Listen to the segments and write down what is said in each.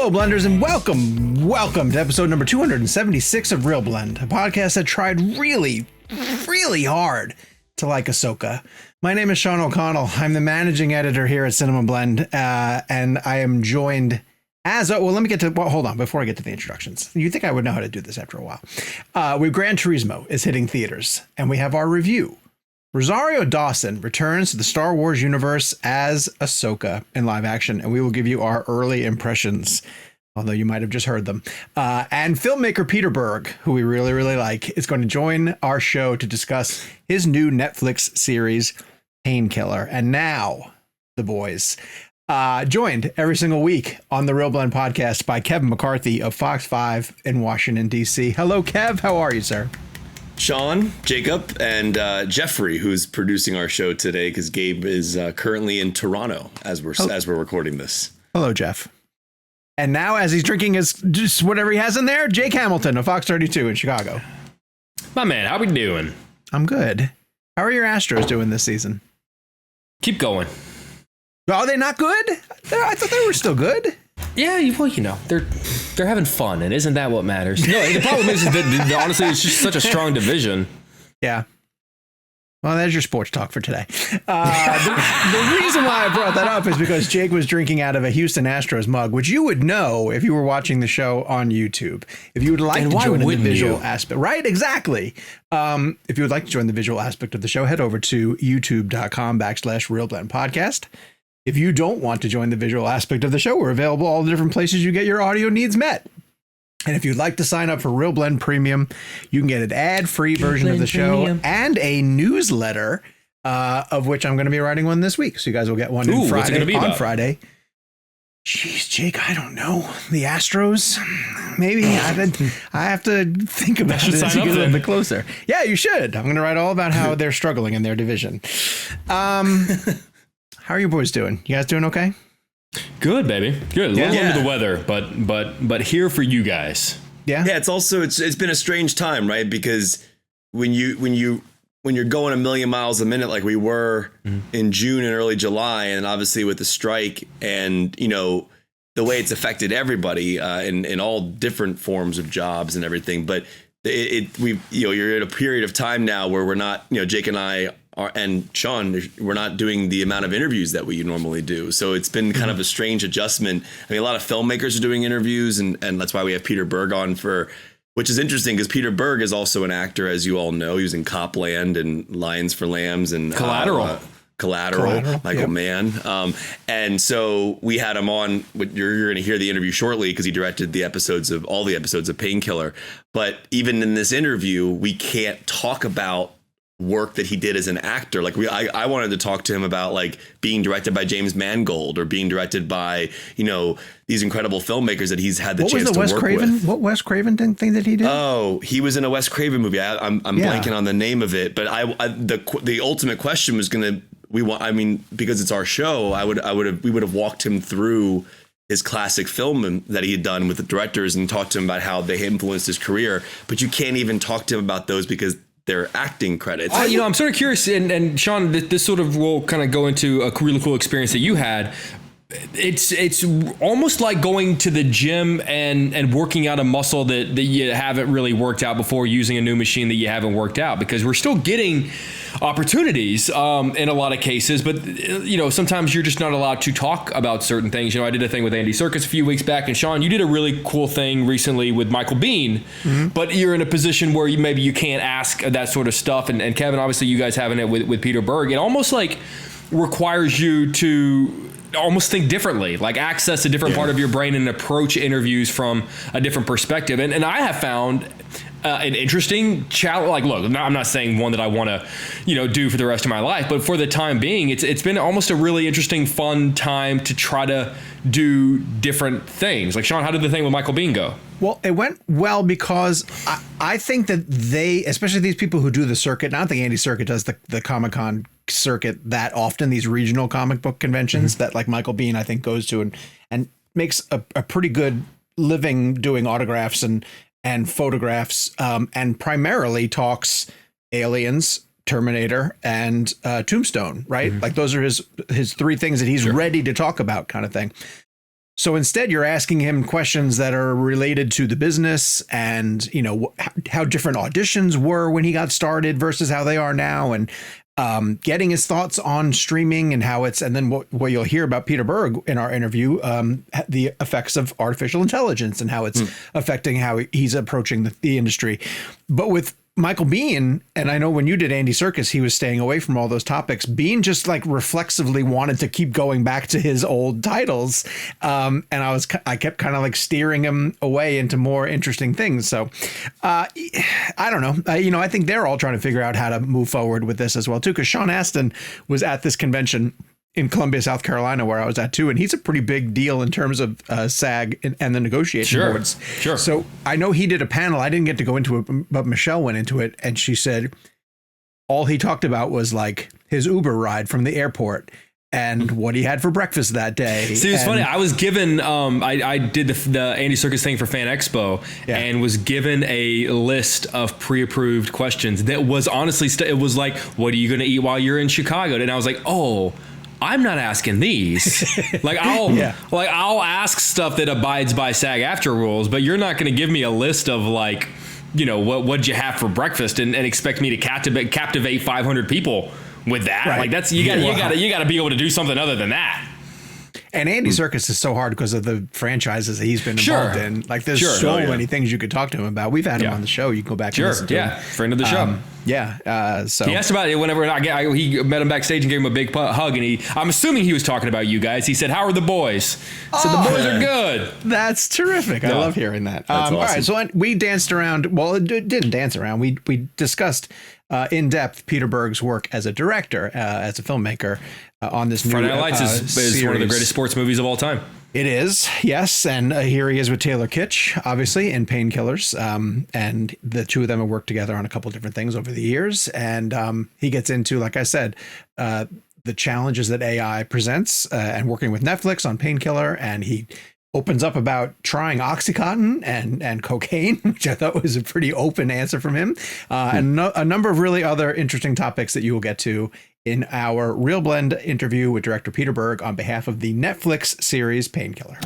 Hello, Blenders, and welcome to episode number 276 of ReelBlend, a podcast that tried really hard to like Ahsoka. My name is Sean O'Connell. I'm the managing editor here at Cinema Blend, and I am joined hold on, before I get to the introductions. You'd think I would know how to do this after a while. Gran Turismo is hitting theaters, and we have our review. Rosario Dawson returns to the Star Wars universe as Ahsoka in live action, and we will give you our early impressions, although you might have just heard them. And filmmaker Peter Berg, who we really like, is going to join our show to discuss his new Netflix series, Painkiller. And now, the boys, joined every single week on the ReelBlend podcast by Kevin McCarthy of Fox 5 in Washington, D.C. Hello, Kev. How are you, sir? Sean, Jacob, and Jeffrey, who's producing our show today, because Gabe is currently in Toronto as we're recording this. Hello, Jeff. And now, as he's drinking just whatever he has in there, Jake Hamilton of Fox 32 in Chicago. My man, how we doing? I'm good. How are your Astros doing this season? Keep going. Are they not good? I thought they were still good. Yeah, well, they're having fun, and isn't that what matters? No, the problem is that honestly, it's just such a strong division. Yeah. Well, there's your sports talk for today. The reason why I brought that up is because Jake was drinking out of a Houston Astros mug, which you would know if you were watching the show on YouTube. If you would like to join in the visual aspect, right? Exactly. If you would like to join the visual aspect of the show, head over to youtube.com/ReelBlend Podcast. If you don't want to join the visual aspect of the show, we're available all the different places you get your audio needs met. And if you'd like to sign up for ReelBlend Premium, you can get an ad-free version of the show and a newsletter, of which I'm going to be writing one this week. So you guys will get one on Friday. Jeez, Jake, I don't know. The Astros? Maybe. I have to think about it as you get a little bit closer. Yeah, you should. I'm going to write all about how they're struggling in their division. How are you boys doing? You guys doing okay? Good, baby. Good. A little under the weather, but here for you guys. Yeah. Yeah. It's been a strange time, right? Because when you're going a million miles a minute like we were in June and early July, and obviously with the strike and the way it's affected everybody in all different forms of jobs and everything, but you're at a period of time now where we're not, Jake and I and Sean, we're not doing the amount of interviews that we normally do. So it's been kind of a strange adjustment. I mean, a lot of filmmakers are doing interviews, and that's why we have Peter Berg on which is interesting because Peter Berg is also an actor, as you all know. He was in Copland and Lions for Lambs and Collateral, Michael Mann. And so we had him on. You're going to hear the interview shortly because he directed all the episodes of Painkiller. But even in this interview, we can't talk about work that he did as an actor. Like I wanted to talk to him about like being directed by James Mangold or being directed by, these incredible filmmakers that he's had the chance to work with. What Wes Craven thing that he did? Oh, he was in a Wes Craven movie. I'm blanking on the name of it, but the ultimate question was because it's our show, we would have walked him through his classic film that he had done with the directors and talked to him about how they influenced his career. But you can't even talk to him about those because they're acting credits. I'm sort of curious, and Sean, this sort of will kind of go into a really cool experience that you had. It's almost like going to the gym and working out a muscle that you haven't really worked out before, using a new machine that you haven't worked out, because we're still getting opportunities in a lot of cases, but sometimes you're just not allowed to talk about certain things. I did a thing with Andy Serkis a few weeks back, and Sean, you did a really cool thing recently with Michael Biehn, but you're in a position where maybe you can't ask that sort of stuff. And Kevin, obviously you guys having it with Peter Berg, it almost like requires you to almost think differently, like access a different part of your brain and approach interviews from a different perspective. And I have found an interesting challenge. Like, look, I'm not saying one that I want to, do for the rest of my life, but for the time being, it's been almost a really interesting, fun time to try to do different things. Like, Sean, how did the thing with Michael Biehn go? Well, it went well because I think that they, especially these people who do the circuit, and I don't think Andy Serkis does the Comic-Con circuit that often, these regional comic book conventions that like Michael Biehn, I think, goes to and makes a pretty good living doing autographs and photographs, and primarily talks aliens, Terminator, and Tombstone, right? Like those are his three things that he's ready to talk about, kind of thing. So instead, you're asking him questions that are related to the business and, how different auditions were when he got started versus how they are now, and getting his thoughts on streaming and how it's, and then what you'll hear about Peter Berg in our interview, the effects of artificial intelligence and how it's affecting how he's approaching the industry. But with Michael Biehn, and I know when you did Andy Serkis, he was staying away from all those topics. Biehn just like reflexively wanted to keep going back to his old titles. And I kept kind of like steering him away into more interesting things. So I don't know. I think they're all trying to figure out how to move forward with this as well, too, because Sean Astin was at this convention in Columbia, South Carolina, where I was at too. And he's a pretty big deal in terms of SAG and the negotiation boards. Sure. So I know he did a panel. I didn't get to go into it, but Michelle went into it, and she said all he talked about was like his Uber ride from the airport and what he had for breakfast that day. See, it's funny. I was given, I did the Andy Serkis thing for Fan Expo, and was given a list of pre-approved questions that was honestly, it was like, what are you going to eat while you're in Chicago? And I was like, oh, I'm not asking these. I'll ask stuff that abides by SAG-AFTRA rules, but you're not going to give me a list of like, what'd you have for breakfast and expect me to captivate 500 people with that. Right. Like that's, you gotta be able to do something other than that. And Andy Serkis is so hard because of the franchises that he's been involved in. Like there's so many things you could talk to him about. We've had him on the show. You can go back and listen to him. Friend of the show. So he asked about it whenever he met him backstage and gave him a big hug, and I'm assuming he was talking about you guys. He said, "How are the boys?" So the boys are good. That's terrific. I love hearing that. Awesome. All right, so we danced around. Well, it didn't dance around. We discussed in depth Peter Berg's work as a director, as a filmmaker on this Friday new Night Lights is one of the greatest sports movies of all time. It is, yes. And here he is with Taylor Kitsch, obviously, in Painkillers. And the two of them have worked together on a couple of different things over the years. And he gets into, like I said, the challenges that AI presents and working with Netflix on Painkiller. And he opens up about trying OxyContin and cocaine, which I thought was a pretty open answer from him. And a number of really other interesting topics that you will get to in our ReelBlend interview with director Peter Berg on behalf of the Netflix series Painkiller.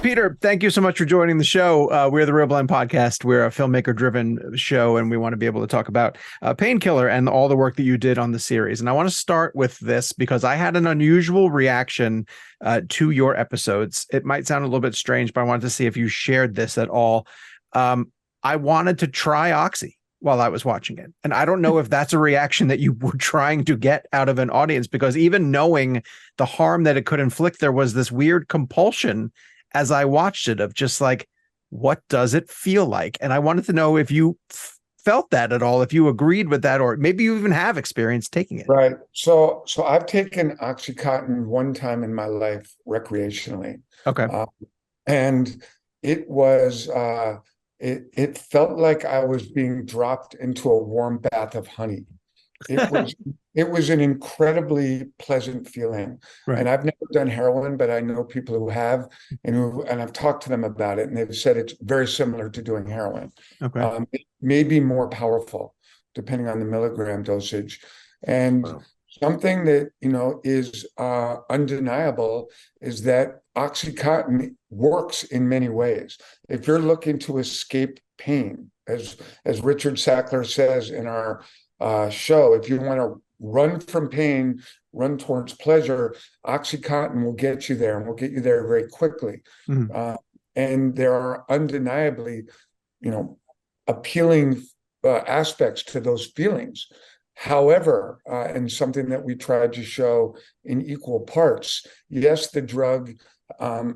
Peter, thank you so much for joining the show. We're the ReelBlend podcast. We're a filmmaker-driven show, and we want to be able to talk about Painkiller and all the work that you did on the series. And I want to start with this because I had an unusual reaction to your episodes. It might sound a little bit strange, but I wanted to see if you shared this at all. I wanted to try Oxy while I was watching it. And I don't know if that's a reaction that you were trying to get out of an audience, because even knowing the harm that it could inflict, there was this weird compulsion as I watched it of just like, what does it feel like? And I wanted to know if you felt that at all, if you agreed with that, or maybe you even have experience taking it. Right. So I've taken OxyContin one time in my life recreationally. Okay. And it was, it felt like I was being dropped into a warm bath of honey. It was an incredibly pleasant feeling. Right. And I've never done heroin, but I know people who have, and I've talked to them about it, and they've said it's very similar to doing heroin. Okay. It may be more powerful depending on the milligram dosage. And something that is undeniable is that OxyContin works in many ways. If you're looking to escape pain, as Richard Sackler says in our show, if you want to run from pain, run towards pleasure, OxyContin will get you there, and will get you there very quickly. Mm-hmm. And there are undeniably, appealing aspects to those feelings. However, and something that we tried to show in equal parts, yes, the drug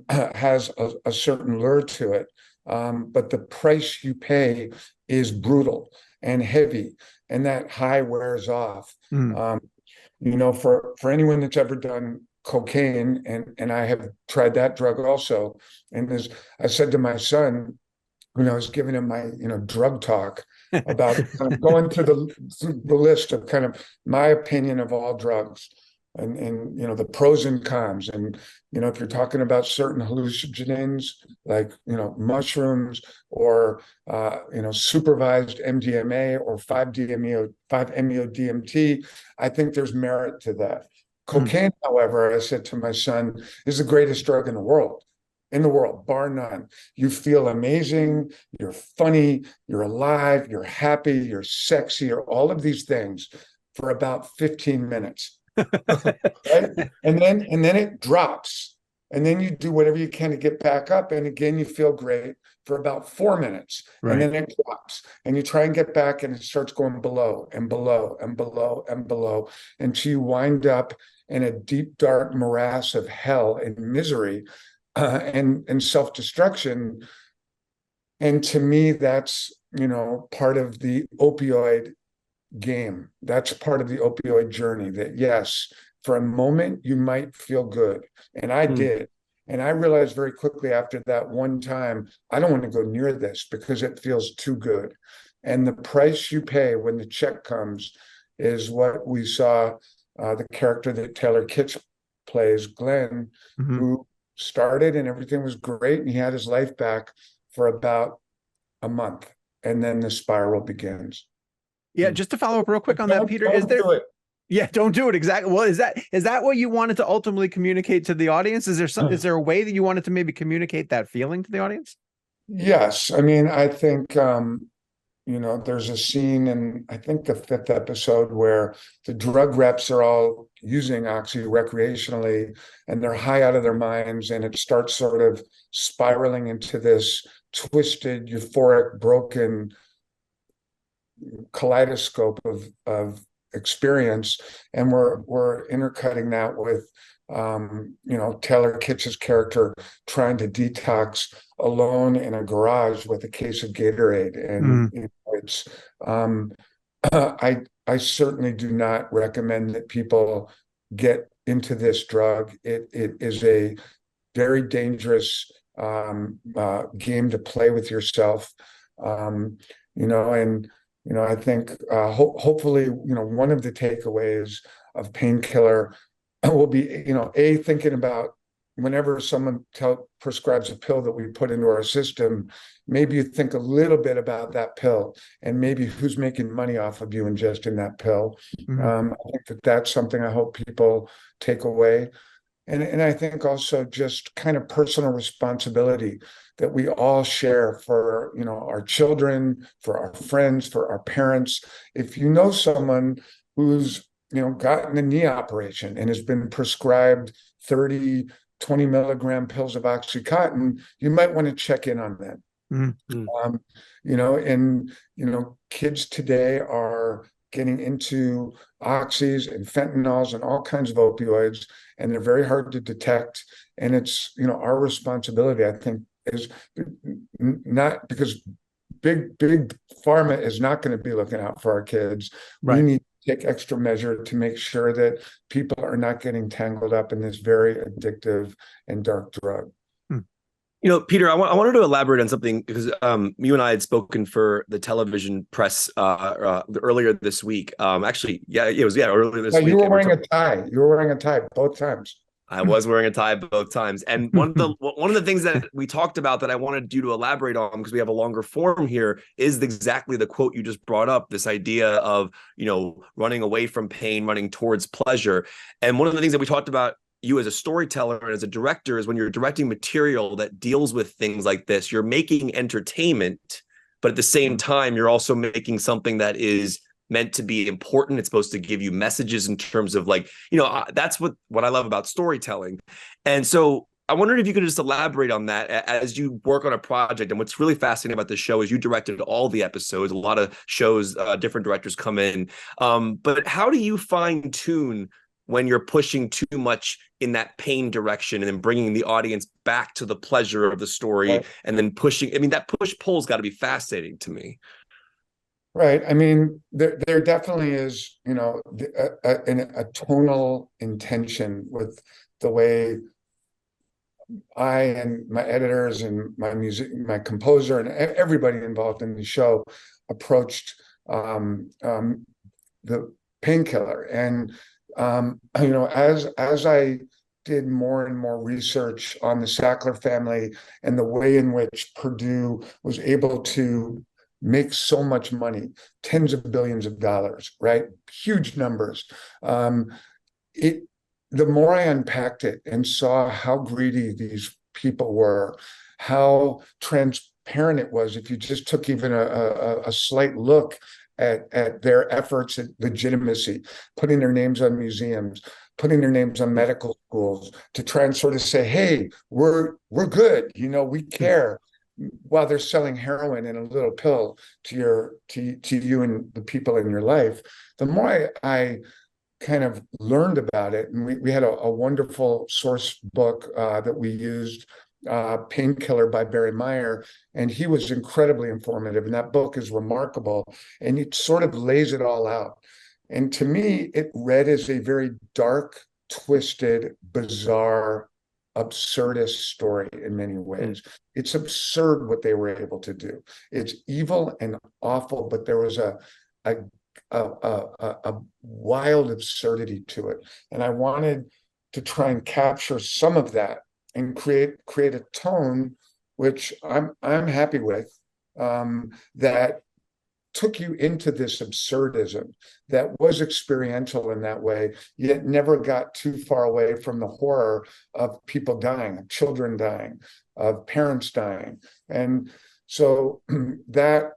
has a certain lure to it, but the price you pay is brutal and heavy, and that high wears off. For anyone that's ever done cocaine, and I have tried that drug also, and as I said to my son when I was giving him my drug talk about kind of going through the list of kind of my opinion of all drugs, and the pros and cons, and if you're talking about certain hallucinogens like mushrooms or supervised MDMA or 5-MeO DMT, I think there's merit to that. Cocaine, however, I said to my son, is the greatest drug in the world, bar none. You feel amazing, you're funny, you're alive, you're happy, you're sexy, or all of these things for about 15 minutes. Right? And then it drops. And then you do whatever you can to get back up. And again, you feel great for about 4 minutes. Right. And then it drops. And you try and get back, and it starts going below and below and below and below until you wind up in a deep, dark morass of hell and misery and self-destruction. And to me, that's, part of the opioid game. That's part of the opioid journey, that yes, for a moment you might feel good. And I did. And I realized very quickly after that one time, I don't want to go near this because it feels too good. And the price you pay when the check comes is what we saw the character that Taylor Kitsch plays, Glenn, who started and everything was great. And he had his life back for about a month. And then the spiral begins. Yeah, just to follow up real quick on that, Peter, Don't do it. Yeah, don't do it. Exactly. Well, is that what you wanted to ultimately communicate to the audience? Is there a way that you wanted to maybe communicate that feeling to the audience? Yes. I mean, I think, there's a scene in, I think, the 5th episode where the drug reps are all using oxy recreationally and they're high out of their minds, and it starts sort of spiraling into this twisted, euphoric, broken kaleidoscope of experience. And we're intercutting that with Taylor Kitsch's character trying to detox alone in a garage with a case of Gatorade. And it's I certainly do not recommend that people get into this drug. It is a very dangerous game to play with yourself. I think hopefully, one of the takeaways of Painkiller will be, thinking about whenever someone prescribes a pill that we put into our system, maybe you think a little bit about that pill and maybe who's making money off of you ingesting that pill. I think that's something I hope people take away. And I think also just kind of personal responsibility that we all share for, our children, for our friends, for our parents. If you know someone who's, gotten a knee operation and has been prescribed 30, 20 milligram pills of Oxycontin, you might want to check in on them. Kids today are getting into oxys and fentanyls and all kinds of opioids, and they're very hard to detect. And it's, our responsibility, I think, is not because big pharma is not going to be looking out for our kids. Right. We need to take extra measure to make sure that people are not getting tangled up in this very addictive and dark drug. Peter, I wanted to elaborate on something because you and I had spoken for the television press earlier this week. Earlier this week. You were wearing a tie. You were wearing a tie both times. I was wearing a tie both times. And one of the things that we talked about that I wanted you to elaborate on, because we have a longer form here, is exactly the quote you just brought up, this idea of, running away from pain, running towards pleasure. And one of the things that we talked about, you as a storyteller and as a director, is when you're directing material that deals with things like this, you're making entertainment, but at the same time, you're also making something that is meant to be important. It's supposed to give you messages in terms of that's what I love about storytelling. And so I wondered if you could just elaborate on that as you work on a project. And what's really fascinating about this show is you directed all the episodes. A lot of shows, different directors come in. But how do you fine tune when you're pushing too much in that pain direction and then bringing the audience back to the pleasure of the story, right, and then pushing? I mean, that push-pull's got to be fascinating to me. Right. I mean, there definitely is, a tonal intention with the way I and my editors and my composer and everybody involved in the show approached the Painkiller. And as I did more and more research on the Sackler family and the way in which Purdue was able to make so much money, tens of billions of dollars, right? Huge numbers. It the more I unpacked it and saw how greedy these people were, how transparent it was, if you just took even a slight look at their efforts at legitimacy, putting their names on museums, putting their names on medical schools to try and sort of say, hey, we're good, we care, while they're selling heroin in a little pill to you and the people in your life. The more I kind of learned about it, and we had a wonderful source book that we used, Painkiller by Barry Meyer, and he was incredibly informative, and that book is remarkable, and it sort of lays it all out. And to me, it read as a very dark, twisted, bizarre, absurdist story in many ways. It's absurd what they were able to do. It's evil and awful, but there was a wild absurdity to it. And I wanted to try and capture some of that and create a tone which I'm happy with, that took you into this absurdism that was experiential in that way, yet never got too far away from the horror of people dying, of children dying, of parents dying. And so that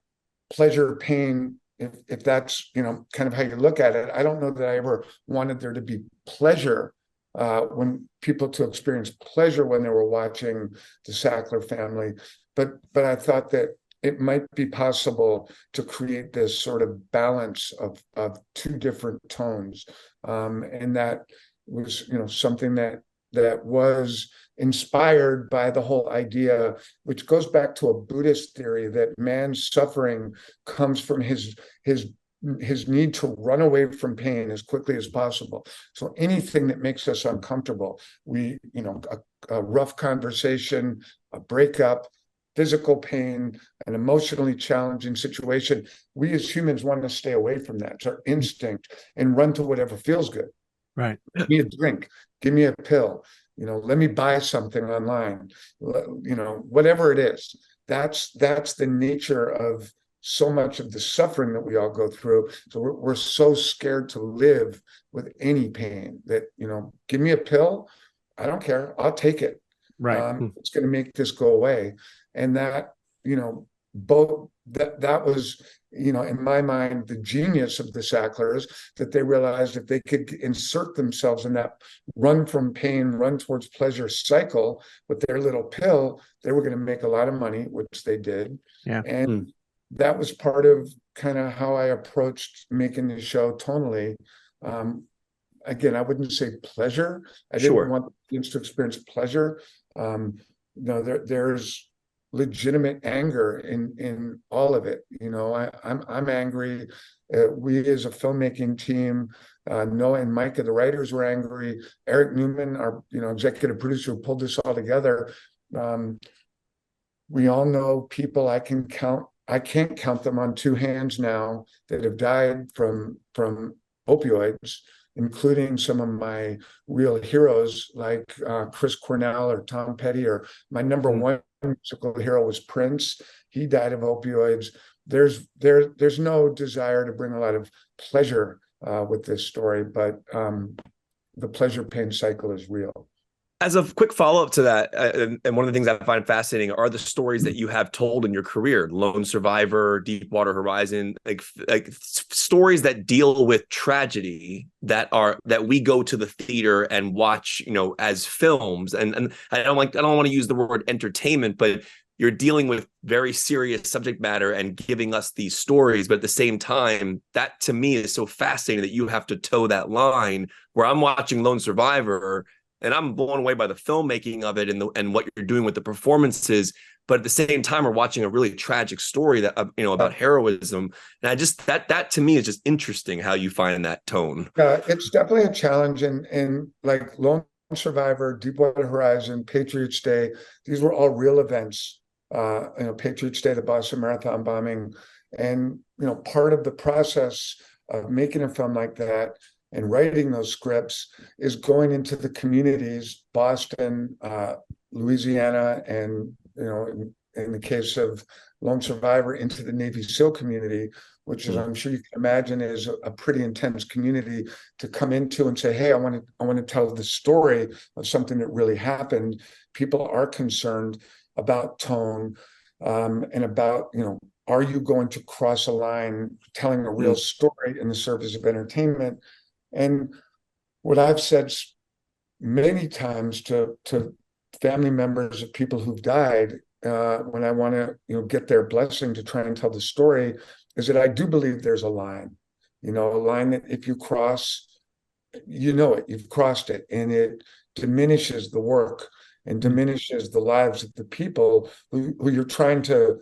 pleasure, pain, if that's kind of how you look at it, I don't know that I ever wanted there to be pleasure, when people to experience pleasure when they were watching the Sackler family, but I thought that it might be possible to create this sort of balance of two different tones, and that was something that was inspired by the whole idea, which goes back to a Buddhist theory, that man's suffering comes from his need to run away from pain as quickly as possible. So anything that makes us uncomfortable, a rough conversation, a breakup, physical pain, an emotionally challenging situation, we as humans want to stay away from that. It's our instinct, and run to whatever feels good. Right. Give me a drink, give me a pill, let me buy something online, whatever it is. That's the nature of so much of the suffering that we all go through. So we're so scared to live with any pain that, give me a pill, I don't care, I'll take it. Right. It's going to make this go away. And that, both that was, in my mind, the genius of the Sacklers, that they realized if they could insert themselves in that run from pain, run towards pleasure cycle with their little pill, they were going to make a lot of money, which they did. Yeah. And that was part of kind of how I approached making the show tonally. Again, I wouldn't say pleasure. I didn't want the audience to experience pleasure. There's legitimate anger in all of it. I'm angry. We as a filmmaking team, Noah and Micah, the writers, were angry. Eric Newman, our executive producer, who pulled this all together. We all know people I can't count them on two hands now that have died from opioids, including some of my real heroes like Chris Cornell or Tom Petty, or my number one musical hero was Prince. He died of opioids. There's no desire to bring a lot of pleasure with this story, but the pleasure pain cycle is real. As a quick follow-up to that, and one of the things I find fascinating are the stories that you have told in your career: Lone Survivor, Deepwater Horizon, like stories that deal with tragedy that we go to the theater and watch, as films. And I don't want to use the word entertainment, but you're dealing with very serious subject matter and giving us these stories. But at the same time, that to me is so fascinating that you have to toe that line where I'm watching Lone Survivor and I'm blown away by the filmmaking of it and what you're doing with the performances. But at the same time, we're watching a really tragic story that, about heroism. And I just, that to me is just interesting how you find that tone. It's definitely a challenge. And like Lone Survivor, Deepwater Horizon, Patriots Day, these were all real events. Patriots Day, the Boston Marathon bombing. And, part of the process of making a film like that and writing those scripts is going into the communities, Boston, Louisiana, and in the case of Lone Survivor, into the Navy SEAL community, which is, I'm sure you can imagine, is a pretty intense community to come into and say, hey, I want to tell the story of something that really happened. People are concerned about tone, and about, are you going to cross a line telling a real story in the service of entertainment? And what I've said many times to family members of people who've died, when I want to, get their blessing to try and tell the story, is that I do believe there's a line, a line that if you cross, you've crossed it, and it diminishes the work and diminishes the lives of the people who you're trying to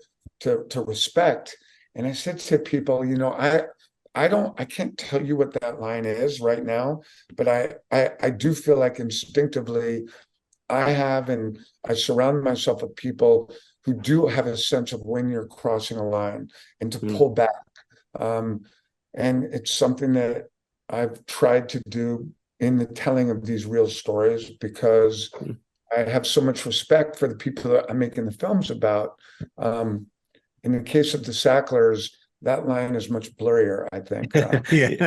respect. And I said to people, I can't tell you what that line is right now, but I do feel like instinctively and I surround myself with people who do have a sense of when you're crossing a line and to pull back. And it's something that I've tried to do in the telling of these real stories, because I have so much respect for the people that I'm making the films about. In the case of the Sacklers, that line is much blurrier, I think. Absolutely.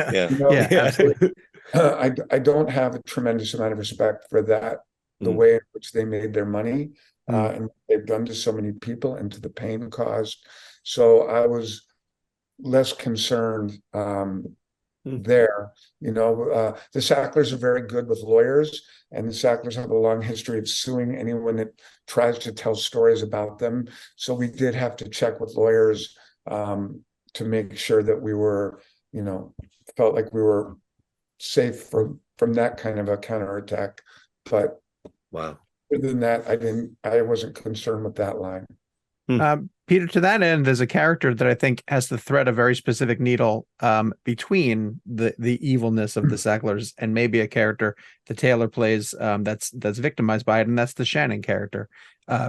I don't have a tremendous amount of respect for that, the way in which they made their money, and what they've done to so many people and to the pain caused. So I was less concerned there. The Sacklers are very good with lawyers, and the Sacklers have a long history of suing anyone that tries to tell stories about them. So we did have to check with lawyers to make sure that we were, felt like we were safe from that kind of a counterattack. But wow. Other than that, I wasn't concerned with that line. Peter, to that end, there's a character that I think has to thread a very specific needle between the evilness of the Sacklers and maybe a character that Taylor plays that's victimized by it, and that's the Shannon character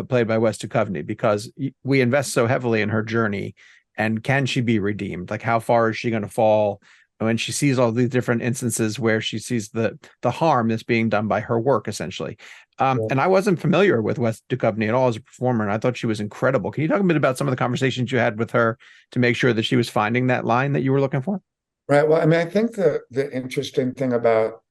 played by Wes Duchovny, because we invest so heavily in her journey. And can she be redeemed? Like, how far is she going to fall when she sees all these different instances where she sees the harm that's being done by her work, essentially? And I wasn't familiar with Wes Duchovny at all as a performer, and I thought she was incredible. Can you talk a bit about some of the conversations you had with her to make sure that she was finding that line that you were looking for? Right. Well, I mean, I think the interesting thing about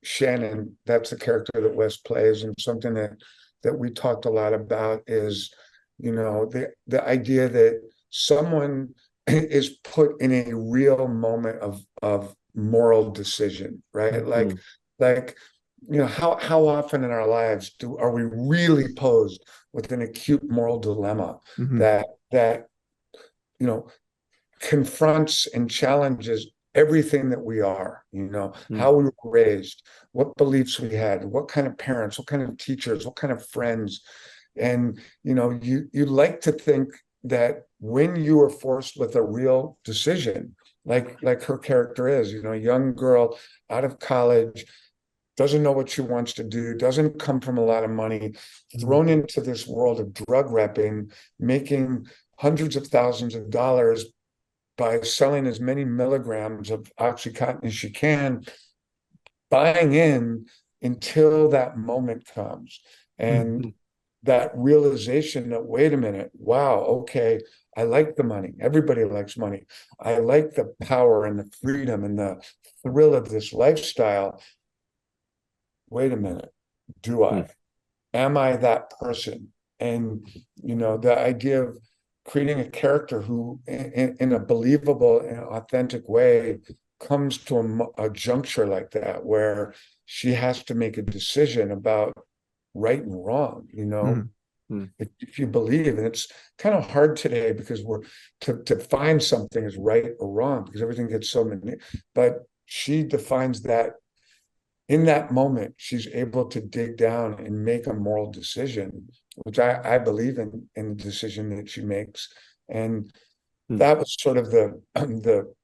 Shannon, that's the character that Wes plays, and something that we talked a lot about is, the idea that someone is put in a real moment of moral decision, right? Mm-hmm. Like how often in our lives are we really posed with an acute moral dilemma that confronts and challenges everything that we are, how we were raised, what beliefs we had, what kind of parents, what kind of teachers, what kind of friends. And you like to think that when you are forced with a real decision, like her character is, a young girl out of college, doesn't know what she wants to do, doesn't come from a lot of money, thrown into this world of drug repping, making hundreds of thousands of dollars by selling as many milligrams of Oxycontin as she can, buying in until that moment comes. And that realization that, wait a minute, wow, okay, I like the money. Everybody likes money. I like the power and the freedom and the thrill of this lifestyle. Wait a minute, do I? Am I that person? And, the idea of creating a character who, in a believable and authentic way, comes to a juncture like that, where she has to make a decision about right and wrong, if you believe. And it's kind of hard today because we're to find something is right or wrong, because everything gets so many, but she defines that. In that moment, she's able to dig down and make a moral decision, which I believe in the decision that she makes. And that was sort of the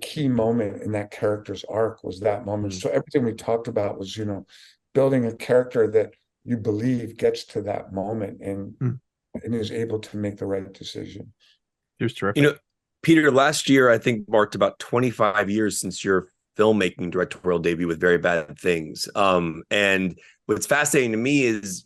key moment in that character's arc, was that moment. So everything we talked about was, building a character that you believe gets to that moment and is able to make the right decision. It was terrific. Peter, last year, I think, marked about 25 years since your filmmaking directorial debut with Very Bad Things. And what's fascinating to me is,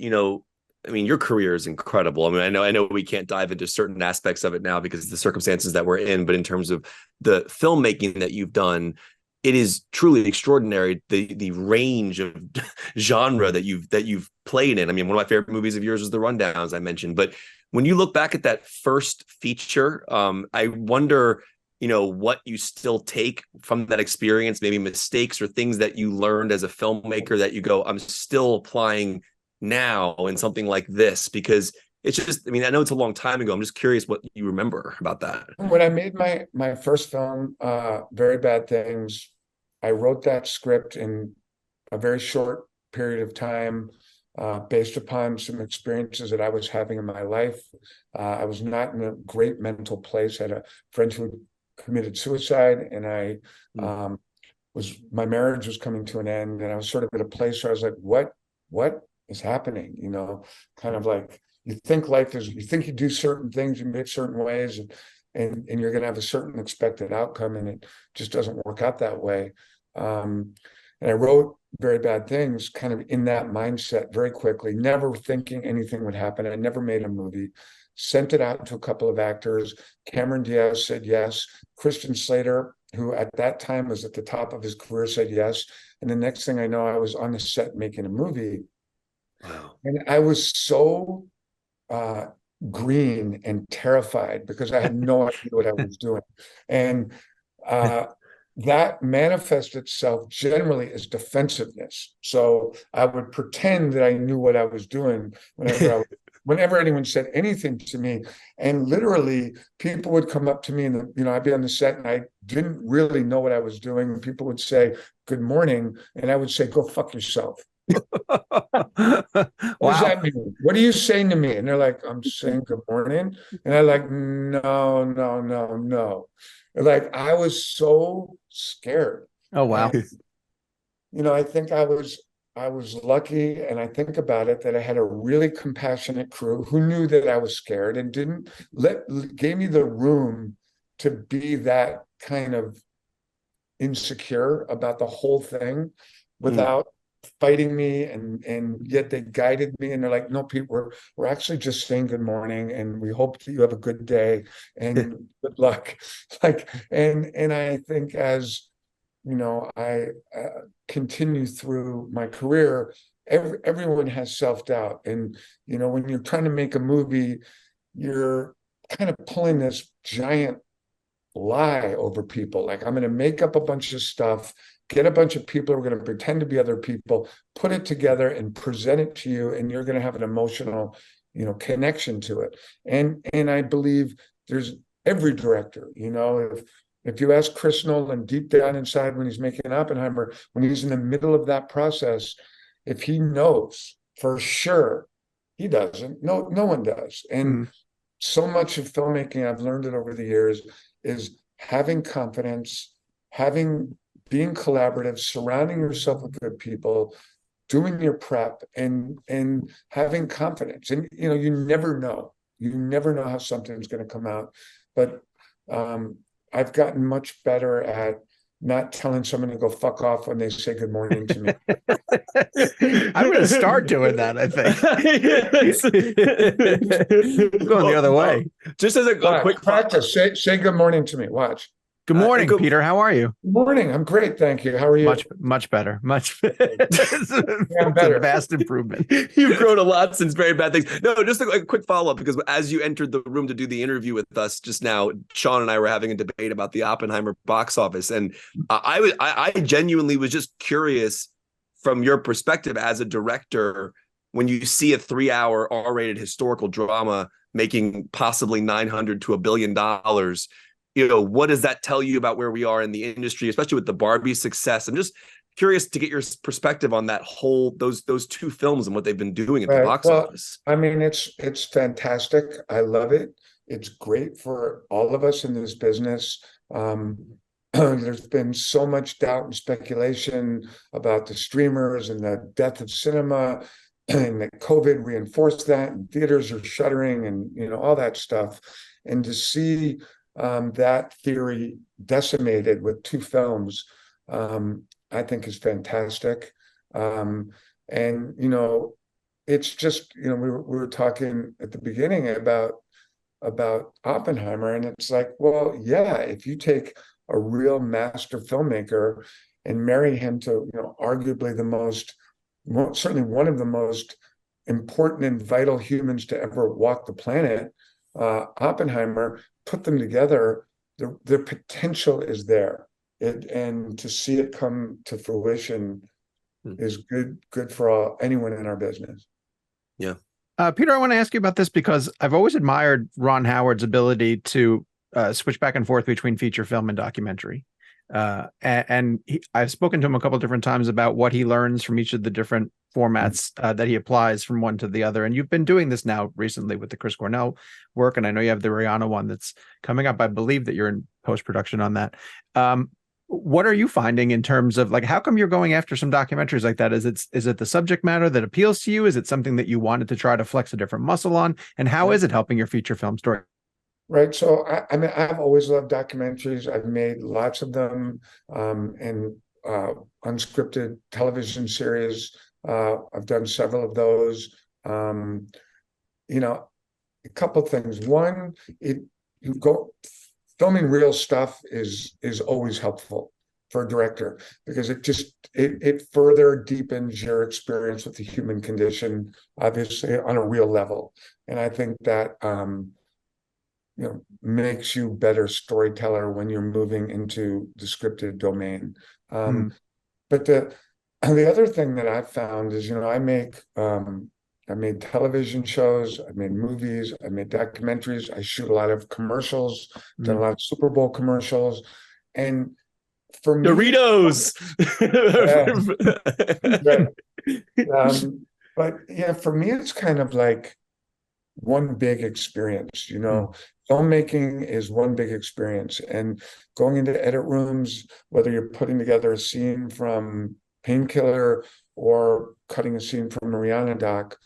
I mean, your career is incredible. I mean, I know we can't dive into certain aspects of it now because of the circumstances that we're in, but in terms of the filmmaking that you've done, it is truly extraordinary. The range of genre that you've played in. I mean, one of my favorite movies of yours was The Rundown, as I mentioned. But when you look back at that first feature, I wonder, what you still take from that experience, maybe mistakes or things that you learned as a filmmaker that you go, I'm still applying now in something like this, because it's just, I mean, I know it's a long time ago. I'm just curious what you remember about that. When I made my first film, Very Bad Things, I wrote that script in a very short period of time, based upon some experiences that I was having in my life. I was not in a great mental place. I had a friend who committed suicide, and my marriage was coming to an end, and I was sort of at a place where I was like, what is happening? Kind of like, you think you do certain things, you make certain ways, and you're going to have a certain expected outcome, and it just doesn't work out that way. And I wrote Very Bad Things kind of in that mindset very quickly, never thinking anything would happen. I never made a movie. Sent it out to a couple of actors. Cameron Diaz said yes. Christian Slater, who at that time was at the top of his career, said yes. And the next thing I know, I was on the set making a movie. Wow. And I was so green and terrified because I had no idea what I was doing. And that manifests itself generally as defensiveness. So I would pretend that I knew what I was doing whenever anyone said anything to me. And literally people would come up to me and, I'd be on the set and I didn't really know what I was doing. And people would say, good morning. And I would say, go fuck yourself. What does that mean? What are you saying to me? And they're like, I'm saying good morning. And I'm like, no. Like, I was so scared. Oh, wow. And, I think I was lucky, and I think about it, that I had a really compassionate crew who knew that I was scared and gave me the room to be that kind of insecure about the whole thing without fighting me, and yet they guided me, and they're like, no, Pete, we're actually just saying good morning, and we hope that you have a good day and good luck. And I think as I continue through my career, everyone has self-doubt, and when you're trying to make a movie, you're kind of pulling this giant lie over people. Like, I'm going to make up a bunch of stuff, get a bunch of people who are going to pretend to be other people, put it together and present it to you, and you're going to have an emotional, connection to it. And I believe there's every director, if you ask Chris Nolan deep down inside when he's making Oppenheimer, when he's in the middle of that process, if he knows for sure, he doesn't. No one does. And so much of filmmaking, I've learned it over the years, is having confidence, being collaborative, surrounding yourself with good people, doing your prep, and having confidence. And you never know how something's going to come out. But I've gotten much better at not telling someone to go fuck off when they say good morning to me. I'm going to start doing that, I think. Going the other way. Just as a quick practice, say good morning to me. Watch. Good morning, Peter. How are you? Good morning. I'm great, thank you. How are you? Much better. I'm better. Vast improvement. You've grown a lot since Very Bad Things. No, just a quick follow-up, because as you entered the room to do the interview with us just now, Sean and I were having a debate about the Oppenheimer box office, and I genuinely was just curious from your perspective as a director, when you see a 3-hour R-rated historical drama making possibly $900 to $1 billion. What does that tell you about where we are in the industry, especially with the Barbie success? I'm just curious to get your perspective on that those two films and what they've been doing at the box office. I mean, it's fantastic. I love it. It's great for all of us in this business. There's been so much doubt and speculation about the streamers and the death of cinema, and that COVID reinforced that, and theaters are shuttering, and all that stuff. And to see that theory decimated with two films, I think is fantastic. And it's just, we were talking at the beginning about Oppenheimer, and it's like, well, yeah, if you take a real master filmmaker and marry him to, arguably certainly one of the most important and vital humans to ever walk the planet, Oppenheimer, put them together, their potential is there. And to see it come to fruition is good for anyone in our business. Yeah. Peter, I want to ask you about this because I've always admired Ron Howard's ability to switch back and forth between feature film and documentary. I've spoken to him a couple of different times about what he learns from each of the different formats that he applies from one to the other. And you've been doing this now recently with the Chris Cornell work, and I know you have the Rihanna one that's coming up. I believe that you're in post-production on that. What are you finding in terms of, like, how come you're going after some documentaries like that? Is it the subject matter that appeals to you? Is it something that you wanted to try to flex a different muscle on? And how is it helping your feature film story? Right. So I mean, I've always loved documentaries. I've made lots of them, and unscripted television series. I've done several of those. A couple of things. One, filming real stuff is always helpful for a director, because it further deepens your experience with the human condition, obviously on a real level. And I think that makes you better storyteller when you're moving into the scripted domain. But the other thing that I've found is, I made television shows, I made movies, I made documentaries, I shoot a lot of commercials, done a lot of Super Bowl commercials. And for me, Doritos. right. But yeah, for me, it's kind of like one big experience. Filmmaking is one big experience, and going into edit rooms, whether you're putting together a scene from Painkiller or cutting a scene from a Rihanna doc,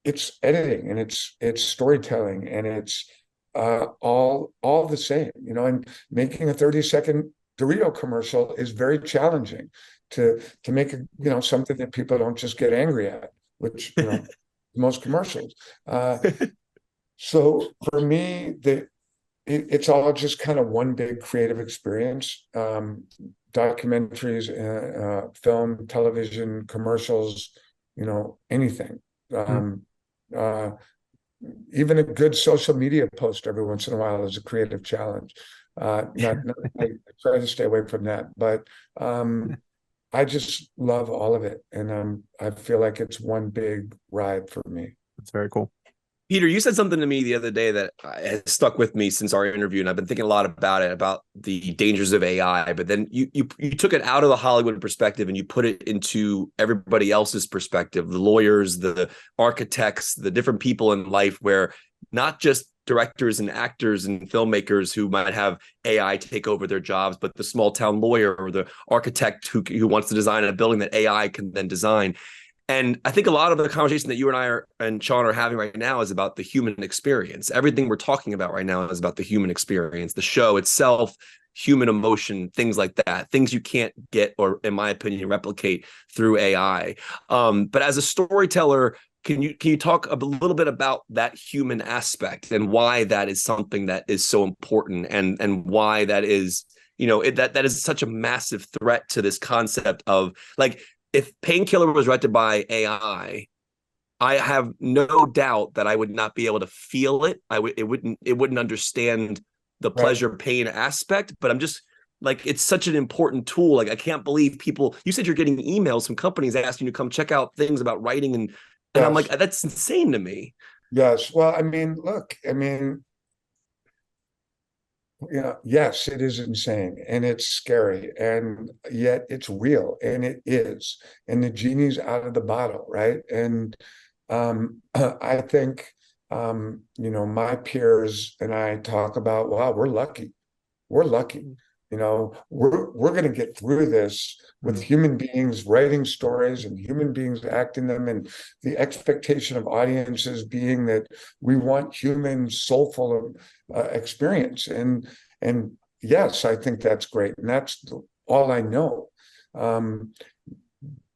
it's editing and it's storytelling, and it's all the same. And making a 30-second Dorito commercial is very challenging to make something that people don't just get angry at, which most commercials. So for me, it's all just kind of one big creative experience. Documentaries, film, television, commercials, anything. Even a good social media post every once in a while is a creative challenge. I try to stay away from that, but I just love all of it, and I feel like it's one big ride for me. That's very cool. Peter, you said something to me the other day that has stuck with me since our interview, and I've been thinking a lot about it, about the dangers of AI. But then you took it out of the Hollywood perspective and you put it into everybody else's perspective, the lawyers, the architects, the different people in life, where not just directors and actors and filmmakers who might have AI take over their jobs, but the small town lawyer or the architect who wants to design a building that AI can then design. And I think a lot of the conversation that you and I and Sean are having right now is about the human experience. Everything we're talking about right now is about the human experience, the show itself, human emotion, things like that, things you can't get, or in my opinion, replicate through AI. But as a storyteller, can you talk a little bit about that human aspect and why that is something that is so important, and why that is, that is such a massive threat to this concept of, like, if Painkiller was directed by AI, I have no doubt that I would not be able to feel it. It wouldn't understand the pleasure pain aspect. But I'm just like, it's such an important tool. Like, I can't believe people. You said you're getting emails from companies asking you to come check out things about writing, and I'm like, that's insane to me. Yes. Well, look, yes, it is insane, and it's scary, and yet it's real, and it is, and the genie's out of the bottle, right? And I think my peers and I talk about, wow, we're lucky. We're going to get through this with human beings writing stories and human beings acting them, and the expectation of audiences being that we want human soulful experience. And yes, I think that's great, and that's all I know.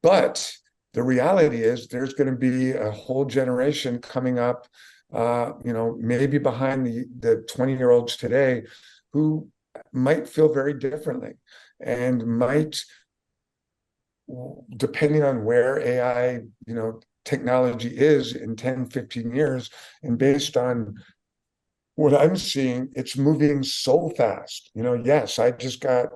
But the reality is there's going to be a whole generation coming up, maybe behind the 20-year-olds today who might feel very differently and might, depending on where AI, technology is in 10, 15 years, and based on what I'm seeing, it's moving so fast. Yes, I just got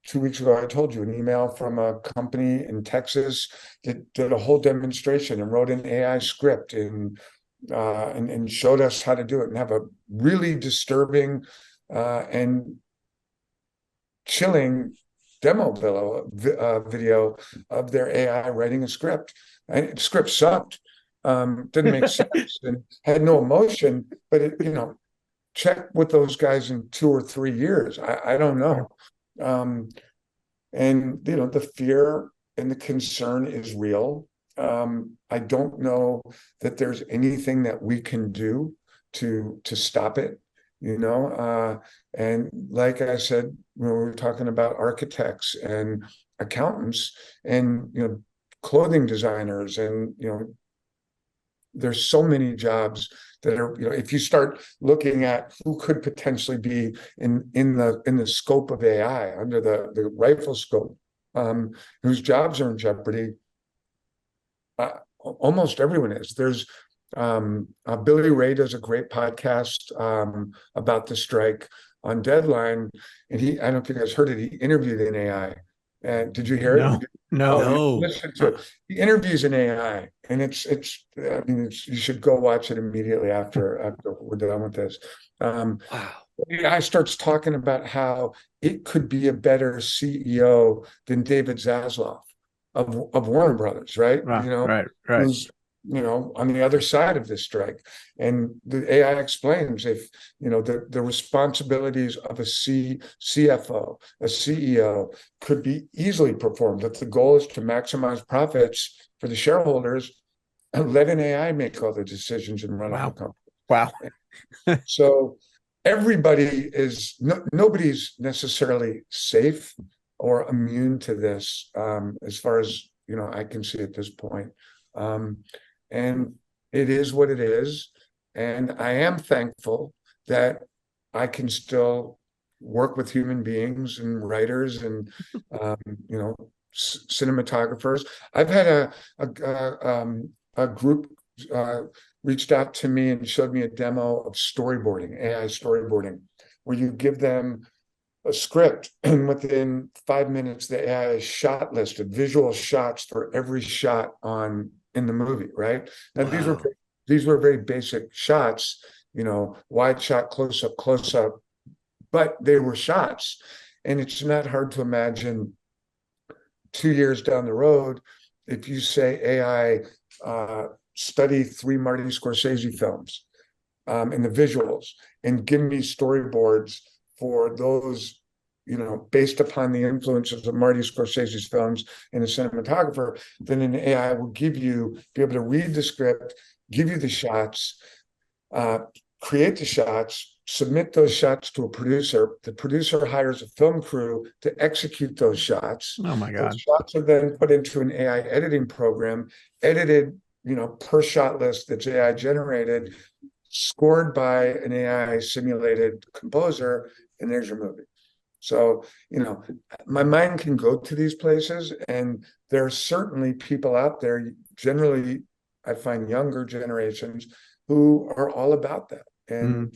2 weeks ago, I told you, an email from a company in Texas that did a whole demonstration and wrote an AI script and showed us how to do it, and have a really disturbing and chilling demo video of their AI writing a script. And the script sucked, didn't make sense, and had no emotion. But check with those guys in 2 or 3 years. I don't know. And the fear and the concern is real. I don't know that there's anything that we can do to stop it. And like I said, when we were talking about architects and accountants and clothing designers, and there's so many jobs that are, if you start looking at who could potentially be in the scope of AI, under the rifle scope, whose jobs are in jeopardy, almost everyone is. There's Billy Ray does a great podcast about the strike on Deadline, and I don't know if you guys heard it. He interviewed an AI. And did you hear it? No. Listen to it. He interviews an AI, and you should go watch it immediately after we're done with this. Wow. The AI starts talking about how it could be a better CEO than David Zaslav of Warner Brothers, right? Right. Who's on the other side of this strike. And the AI explains, if the responsibilities of a CFO, a CEO, could be easily performed, that the goal is to maximize profits for the shareholders and let an AI make all the decisions and run the company. Wow. So nobody's necessarily safe or immune to this, as far as I can see at this point. And it is what it is. And I am thankful that I can still work with human beings and writers and, cinematographers. I've had a group reached out to me and showed me a demo of storyboarding, AI storyboarding, where you give them a script, and within 5 minutes, the AI is shot listed, visual shots for every shot in the movie, right? Now, Wow. these were very basic shots, wide shot, close up, but they were shots. And it's not hard to imagine 2 years down the road, if you say, AI, study 3 Marty Scorsese films and the visuals, and give me storyboards for those, based upon the influences of Marty Scorsese's films and a cinematographer, then an AI will be able to read the script, give you the shots, create the shots, submit those shots to a producer. The producer hires a film crew to execute those shots. Oh my God. Those shots are then put into an AI editing program, edited, per shot list that's AI generated, scored by an AI simulated composer, and there's your movie. So, my mind can go to these places, and there are certainly people out there, generally, I find younger generations, who are all about that. And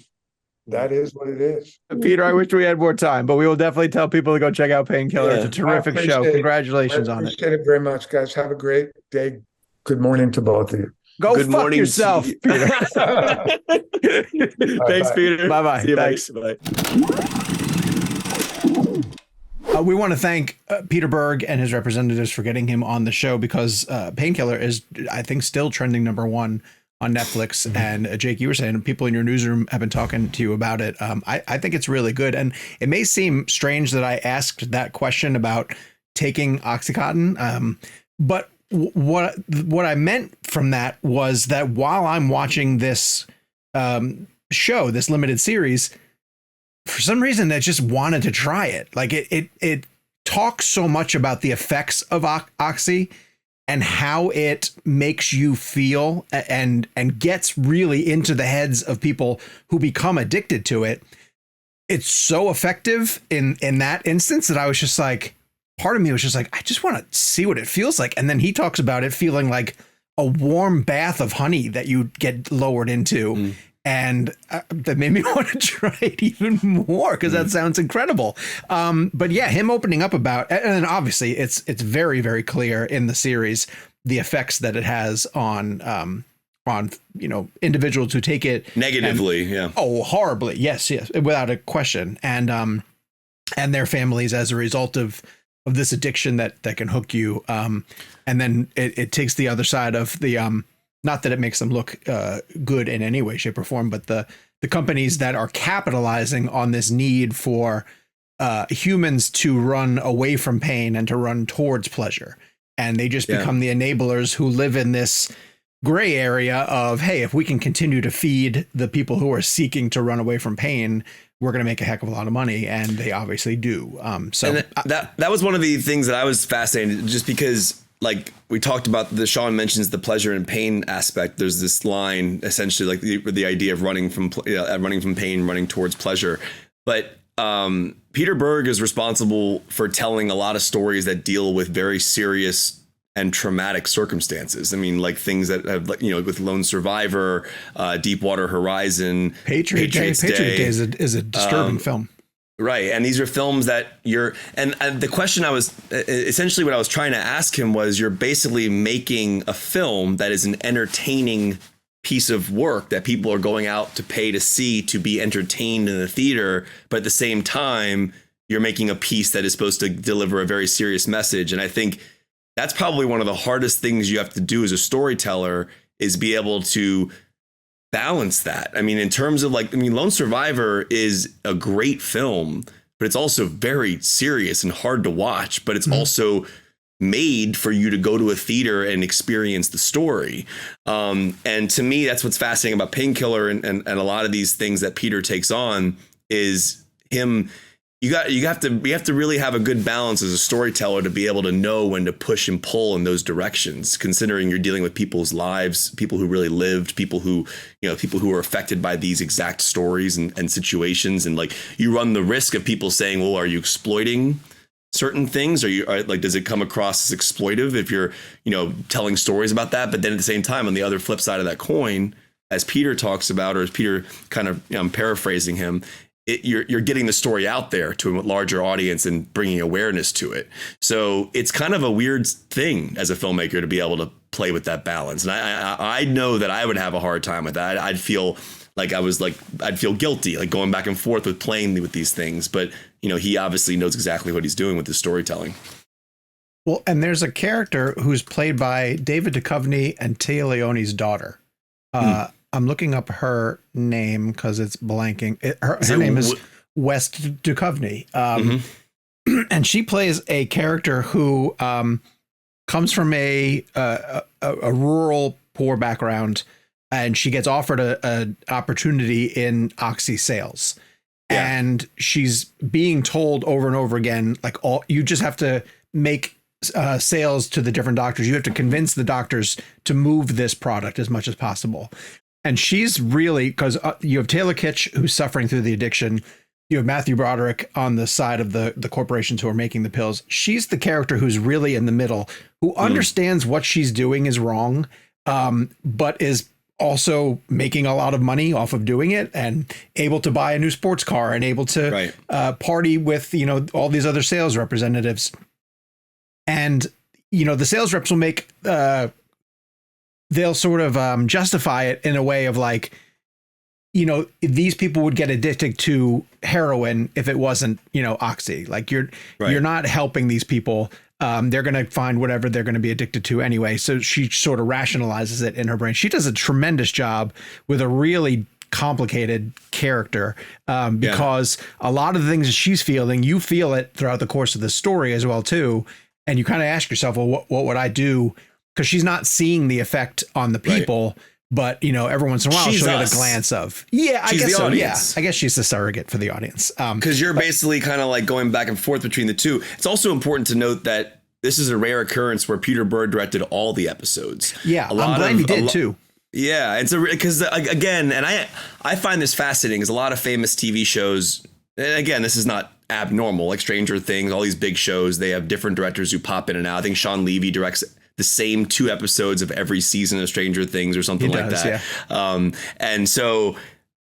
that is what it is. Peter, I wish we had more time, but we will definitely tell people to go check out Painkiller. It's a terrific show. Congratulations on it. Appreciate it very much, guys. Have a great day. Good morning to both of you. Go Good fuck yourself, Peter. Thanks, Peter. Bye-bye. See you, Thanks. Bye. We want to thank Peter Berg and his representatives for getting him on the show, because Painkiller is, I think, still trending #1 on Netflix. Mm-hmm. And Jake, you were saying people in your newsroom have been talking to you about it. I think it's really good. And it may seem strange that I asked that question about taking Oxycontin, but what I meant from that was that while I'm watching this show, this limited series, for some reason I just wanted to try it. Like it talks so much about the effects of Oxy, and how it makes you feel and gets really into the heads of people who become addicted to it. It's so effective in that instance that I was just like, part of me was just like, I just want to see what it feels like. And then he talks about it feeling like a warm bath of honey that you get lowered into. And that made me want to try it even more because that sounds incredible. But yeah, him opening up about, and obviously it's very, very clear in the series, the effects that it has on individuals who take it negatively. Oh, horribly. Yes, without a question. And their families as a result of this addiction that can hook you. And then it takes the other side of the, not that it makes them look good in any way, shape, or form, but the companies that are capitalizing on this need for humans to run away from pain and to run towards pleasure. And they just become the enablers who live in this gray area of, hey, if we can continue to feed the people who are seeking to run away from pain, we're going to make a heck of a lot of money. And they obviously do. So that was one of the things that I was fascinated, just because, like we talked about, Sean mentions the pleasure and pain aspect. There's this line essentially like the idea of running from pain, running towards pleasure. But Peter Berg is responsible for telling a lot of stories that deal with very serious and traumatic circumstances. I mean, like things that have, like, with Lone Survivor, Deepwater Horizon, Patriots Day is a disturbing film. Right. And these are films that and the question essentially what I was trying to ask him was, you're basically making a film that is an entertaining piece of work that people are going out to pay to see, to be entertained in the theater. But at the same time, you're making a piece that is supposed to deliver a very serious message. And I think that's probably one of the hardest things you have to do as a storyteller, is be able to balance that. I mean, in terms of Lone Survivor is a great film, but it's also very serious and hard to watch, but it's also made for you to go to a theater and experience the story. And to me, that's what's fascinating about Painkiller and a lot of these things that Peter takes on, is him. You have to really have a good balance as a storyteller to be able to know when to push and pull in those directions, considering you're dealing with people's lives, people who really lived, people who are affected by these exact stories and situations. And like, you run the risk of people saying, well, are you exploiting certain things? Does it come across as exploitive if you're, telling stories about that? But then at the same time, on the other flip side of that coin, as Peter talks about, or as Peter kind of, I'm paraphrasing him, you're getting the story out there to a larger audience and bringing awareness to it. So it's kind of a weird thing as a filmmaker to be able to play with that balance. And I know that I would have a hard time with that. I'd feel guilty, like going back and forth with playing with these things. But, he obviously knows exactly what he's doing with his storytelling. Well, and there's a character who's played by David Duchovny and Tia Leone's daughter. I'm looking up her name because it's blanking. Her name is West Duchovny. And she plays a character who comes from a rural, poor background, and she gets offered an opportunity in Oxy sales. Yeah. And she's being told over and over again, like, you just have to make sales to the different doctors. You have to convince the doctors to move this product as much as possible. And she's really, because you have Taylor Kitsch, who's suffering through the addiction. You have Matthew Broderick on the side of the corporations who are making the pills. She's the character who's really in the middle, who understands what she's doing is wrong, but is also making a lot of money off of doing it, and able to buy a new sports car, and able to party with, all these other sales representatives. And, the sales reps will make, they'll sort of justify it in a way of like, these people would get addicted to heroin if it wasn't, Oxy. Like you're not helping these people. They're going to find whatever they're going to be addicted to anyway. So she sort of rationalizes it in her brain. She does a tremendous job with a really complicated character, because a lot of the things that she's feeling, you feel it throughout the course of the story as well too. And you kind of ask yourself, well, what would I do? Because she's not seeing the effect on the people, but every once in a while she'll get a glance of, I guess so. Yeah, I guess she's the surrogate for the audience. Because you're basically kind of like going back and forth between the two. It's also important to note that this is a rare occurrence where Peter Berg directed all the episodes. Yeah, I'm glad he did too. Yeah, and so because again, and I find this fascinating, because a lot of famous TV shows, and again, this is not abnormal, like Stranger Things, all these big shows, they have different directors who pop in and out. I think Sean Levy directs the same 2 episodes of every season of Stranger Things or something like that. Yeah. And so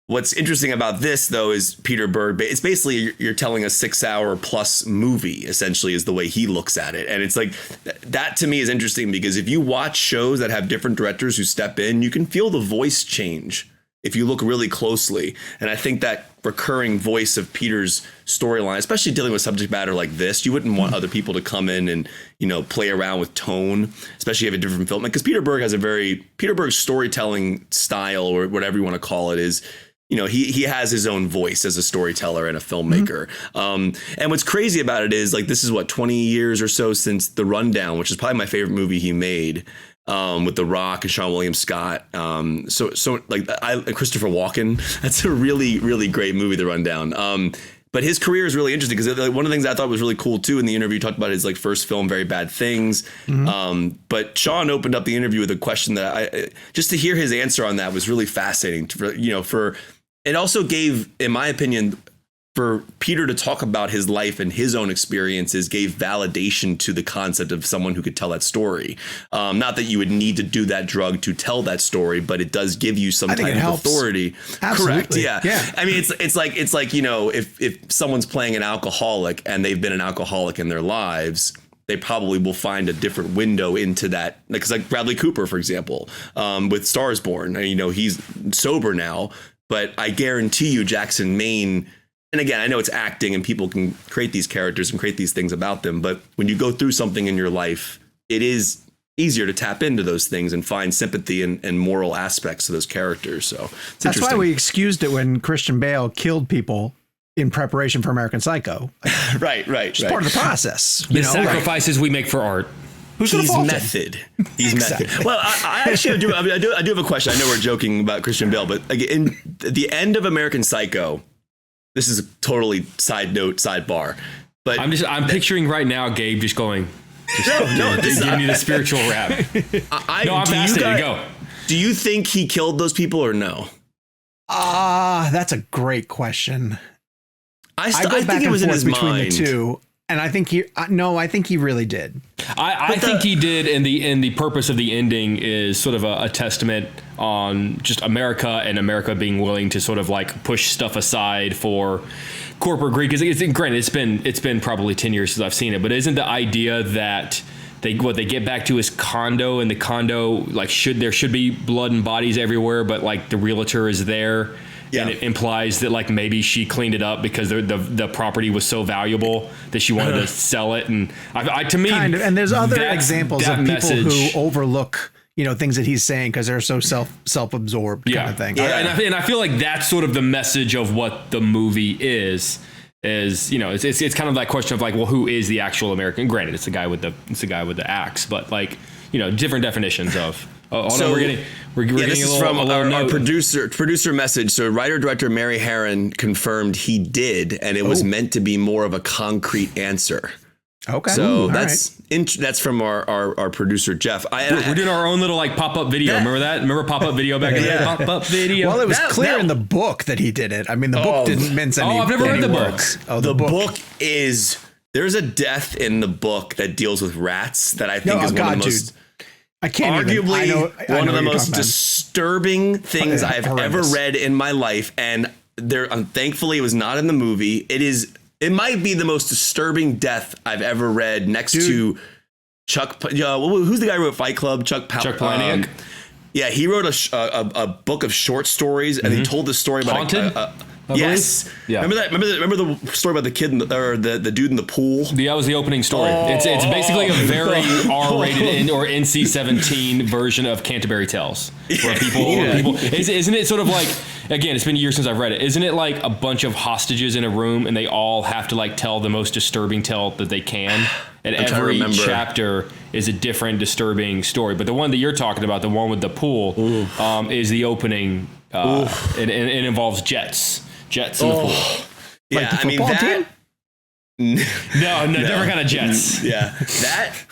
what's interesting about this, though, is Peter Berg. It's basically you're telling a 6-hour plus movie, essentially, is the way he looks at it. And it's like that to me is interesting, because if you watch shows that have different directors who step in, you can feel the voice change if you look really closely. And I think that recurring voice of Peter's storyline, especially dealing with subject matter like this, you wouldn't want other people to come in and, play around with tone, especially if you have a different film. Because Peter Berg's storytelling style, or whatever you want to call it, is, he has his own voice as a storyteller and a filmmaker. And what's crazy about it is, like, this is 20 years or so since The Rundown, which is probably my favorite movie he made, with The Rock and Sean William Scott. So Christopher Walken. That's a really, really great movie, The Rundown. But his career is really interesting, because one of the things I thought was really cool too in the interview, he talked about his first film, Very Bad Things. But Sean opened up the interview with a question that just to hear his answer on that was really fascinating. It also gave, in my opinion, for Peter to talk about his life and his own experiences, gave validation to the concept of someone who could tell that story. Not that you would need to do that drug to tell that story, but it does give you some type of authority. Absolutely. Correct. Yeah. I mean, it's like if someone's playing an alcoholic and they've been an alcoholic in their lives, they probably will find a different window into that. Because like Bradley Cooper, for example, with Stars Born, he's sober now, but I guarantee you Jackson Maine. And again, I know it's acting and people can create these characters and create these things about them. But when you go through something in your life, it is easier to tap into those things and find sympathy and moral aspects to those characters. So that's why we excused it when Christian Bale killed people in preparation for American Psycho. Right. It's part of the process. The sacrifices we make for art. He's method. He's method. Well, I actually do have a question. I know we're joking about Christian Bale, but in the end of American Psycho, this is a totally sidebar, but I'm picturing right now Gabe just going, giving you the spiritual rap. I'm fascinated. Go. Do you think he killed those people or no? That's a great question. I think it was in his mind. The two, and I think I think he really did. I think he did, and the purpose of the ending is sort of a testament on just America and America being willing to sort of push stuff aside for corporate greed. Because granted, it's been probably 10 years since I've seen it, but isn't the idea that they get back to his condo, and the condo there should be blood and bodies everywhere, but the realtor is there. Yeah. And it implies that maybe she cleaned it up because the property was so valuable that she wanted to sell it. And to me, kind of. And there's other examples of people who overlook things that he's saying because they're so self-absorbed kind of thing. Yeah. And I feel like that's sort of the message of what the movie is it's kind of that question of well, who is the actual American? Granted, it's the guy with the axe, but different definitions of. We're getting this is from our producer message. So writer-director Mary Herron confirmed he did, and it was meant to be more of a concrete answer. Okay. So that's from our producer Jeff. We're doing our own little pop-up video. Remember that? Remember pop-up video back in the day? Pop-up video. Well, it was clear in the book that he did it. I mean, the book didn't mince any. I've never read the book. The book is there's a death in the book that deals with rats that I think is one of the most. I can't arguably one of the most disturbing things I've ever read in my life, and thankfully it was not in the movie. It might be the most disturbing death I've ever read, next to Chuck. Who's the guy who wrote Fight Club? Chuck Palahniuk. Yeah, he wrote a book of short stories, and he told the story about Haunted. Yes. Yeah. Remember that? Remember the story about the kid or the dude in the pool? Yeah, that was the opening story. It's basically a very R-rated or NC-17 version of Canterbury Tales, where people isn't it sort of again, it's been years since I've read it. Isn't it a bunch of hostages in a room and they all have to tell the most disturbing tale that they can? And every chapter is a different disturbing story. But the one that you're talking about, the one with the pool, is the opening. It involves jets in the pool. Yeah, I mean that. different kind of jets. Yeah,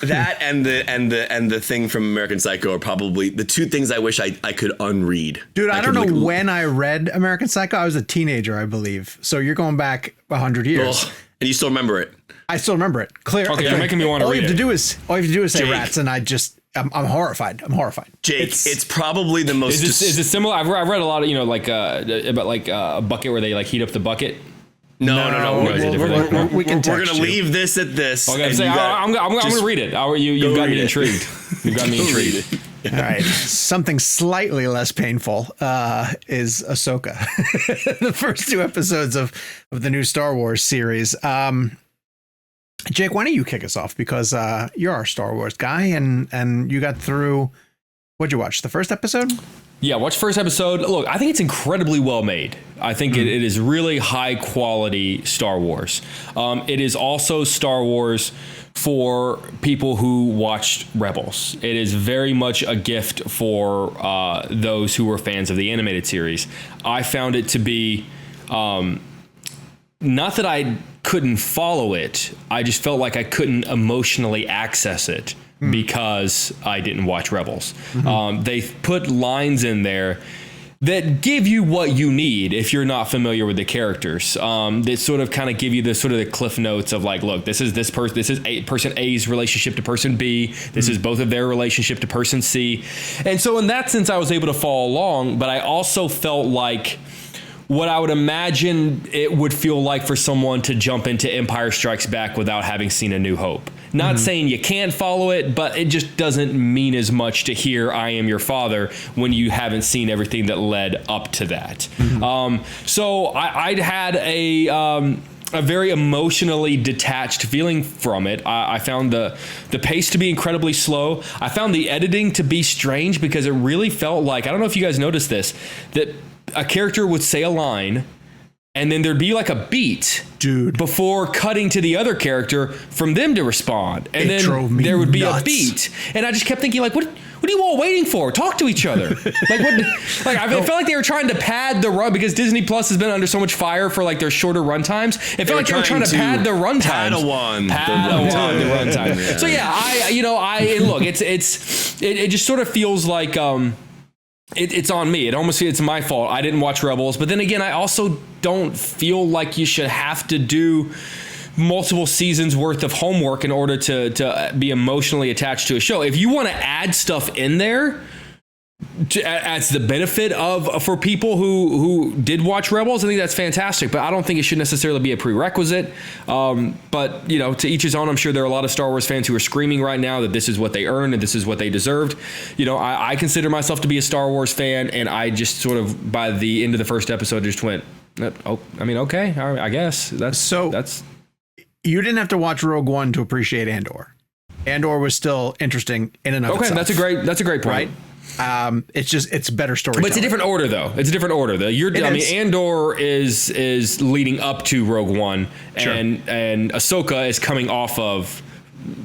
that and the thing from American Psycho are probably the two things I wish I could unread. Dude, I don't know when I read American Psycho. I was a teenager, I believe. So you're going back 100 years. Oh, and you still remember it? I still remember it. Clear. Okay, you're making me want to read it. All you have to do is say Jake. rats, and I'm horrified. I'm horrified. Jake, it's probably the most. Is it similar? I've read a lot of about a bucket where they like heat up the bucket. No. We can We're text gonna leave this at this. Okay, I'm gonna read it. You've got me intrigued. You've got me intrigued. All right. Something slightly less painful is Ahsoka. The first 2 episodes of the new Star Wars series. Jake, why don't you kick us off? Because you're our Star Wars guy, and you got through. What'd you watch? The first episode? Yeah, watch the first episode. Look, I think it's incredibly well made. I think it is really high quality Star Wars. It is also Star Wars for people who watched Rebels. It is very much a gift for those who were fans of the animated series. I found it to be, not that I couldn't follow it, I just felt like I couldn't emotionally access it because I didn't watch Rebels. They put lines in there that give you what you need if you're not familiar with the characters. That sort of kind of give you the sort of the cliff notes of like, look, this is person A's relationship to person B. This is both of their relationship to person C. And so in that sense, I was able to follow along, but I also felt like what I would imagine it would feel like for someone to jump into Empire Strikes Back without having seen A New Hope. Not saying you can't follow it, but it just doesn't mean as much to hear I Am Your Father when you haven't seen everything that led up to that. So I'd had a very emotionally detached feeling from it. I found the pace to be incredibly slow. I found the editing to be strange because it really felt like, I don't know if you guys noticed this, that a character would say a line and then there'd be like a beat before cutting to the other character from them to respond. And then there would be a beat. And I just kept thinking like, what are you all waiting for? Talk to each other. I felt like they were trying to pad the run because Disney Plus has been under so much fire for like their shorter run times. It felt like they were trying to pad the run times. Padawan the run time. Yeah. So yeah, look, it just sort of feels like, it's on me. It's my fault. I didn't watch Rebels. But then again, I also don't feel like you should have to do multiple seasons worth of homework in order to be emotionally attached to a show. If you want to add stuff in there as the benefit for people who did watch Rebels, I think that's fantastic. But I don't think it should necessarily be a prerequisite. But to each his own. I'm sure there are a lot of Star Wars fans who are screaming right now that this is what they earned and this is what they deserved. I consider myself to be a Star Wars fan, and I just sort of by the end of the first episode just went, okay, all right, I guess that's. You didn't have to watch Rogue One to appreciate Andor. Andor was still interesting in and of itself. Okay, that's a great point. Right? It's better storytelling. But it's a different order, though. Andor is leading up to Rogue One, and Ahsoka is coming off of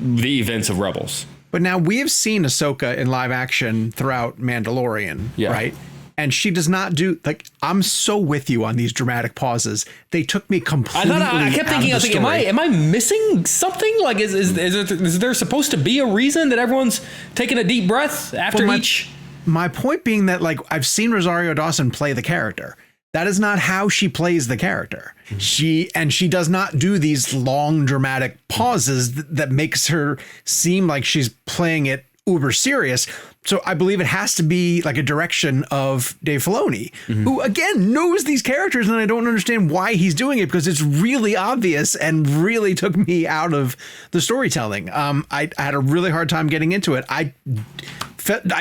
the events of Rebels. But now we have seen Ahsoka in live action throughout Mandalorian, right? And she does not do I'm so with you on these dramatic pauses. They took me completely. I kept thinking, am I missing something? Like, is there supposed to be a reason that everyone's taking a deep breath after each? My point being that I've seen Rosario Dawson play the character. That is not how she plays the character. She does not do these long dramatic pauses that makes her seem like she's playing it uber serious. So I believe it has to be like a direction of Dave Filoni, who again knows these characters, and I don't understand why he's doing it because it's really obvious and really took me out of the storytelling. I had a really hard time getting into it. I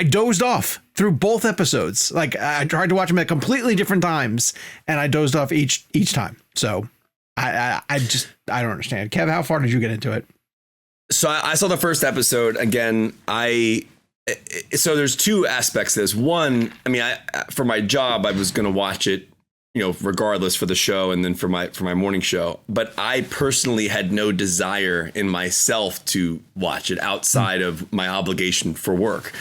dozed off through both episodes. I tried to watch them at completely different times, and I dozed off each time. So I don't understand. Kev, how far did you get into it? So I saw the first episode again. So there's two aspects to this. One, for my job, I was going to watch it, regardless for the show and then for my morning show. But I personally had no desire in myself to watch it outside of my obligation for work.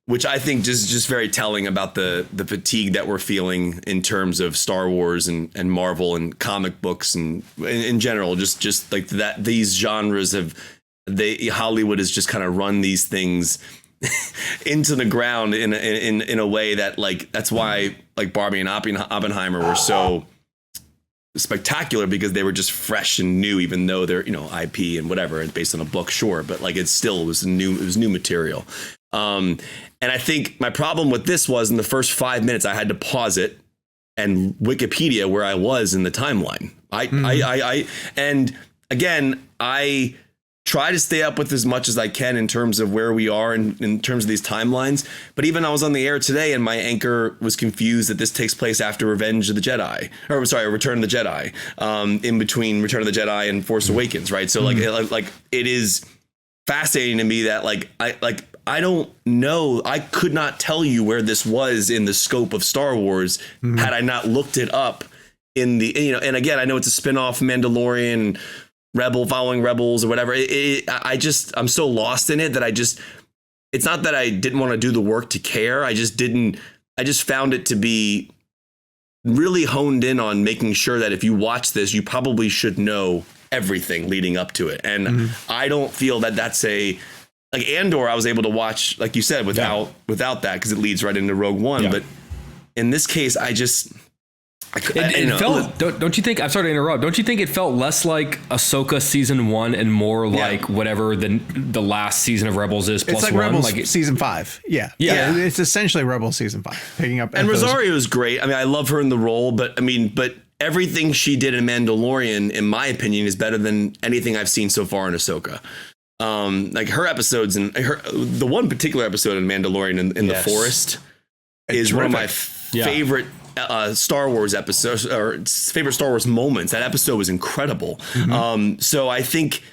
which I think just very telling about the fatigue that we're feeling in terms of Star Wars and Marvel and comic books and in general, just like that. These genres Hollywood has just kind of run these things into the ground in a way that, like, that's why like Barbie and Oppenheimer were so spectacular, because they were just fresh and new, even though they're, IP and whatever, and based on a book, sure, but like it was new material. And I think my problem with this was, in the first 5 minutes I had to pause it and Wikipedia where I was in the timeline. And again, I try to stay up with as much as I can in terms of where we are in terms of these timelines. But even I was on the air today and my anchor was confused that this takes place after Return of the Jedi, in between Return of the Jedi and Force Awakens. Right. So like it is fascinating to me that I don't know. I could not tell you where this was in the scope of Star Wars had I not looked it up in the, and again, I know it's a spinoff Mandalorian, following Rebels or whatever. I'm so lost in it that it's not that I didn't want to do the work to care. I just found it to be really honed in on making sure that if you watch this, you probably should know everything leading up to it. And I don't feel that that's like Andor, I was able to watch, like you said, without that, because it leads right into Rogue One. Yeah. But in this case, it felt, don't you think, I'm sorry to interrupt, don't you think it felt less like Ahsoka season 1 and more like whatever the last season of Rebels is plus it's like one? Rebels season 5. Yeah. It's essentially Rebels season 5. Picking up. And Rosario is great. I mean, I love her in the role, but everything she did in Mandalorian, in my opinion, is better than anything I've seen so far in Ahsoka. Like her episodes and the one particular episode in Mandalorian in the forest is one of my favorite Star Wars episodes, or favorite Star Wars moments. That episode was incredible. So I think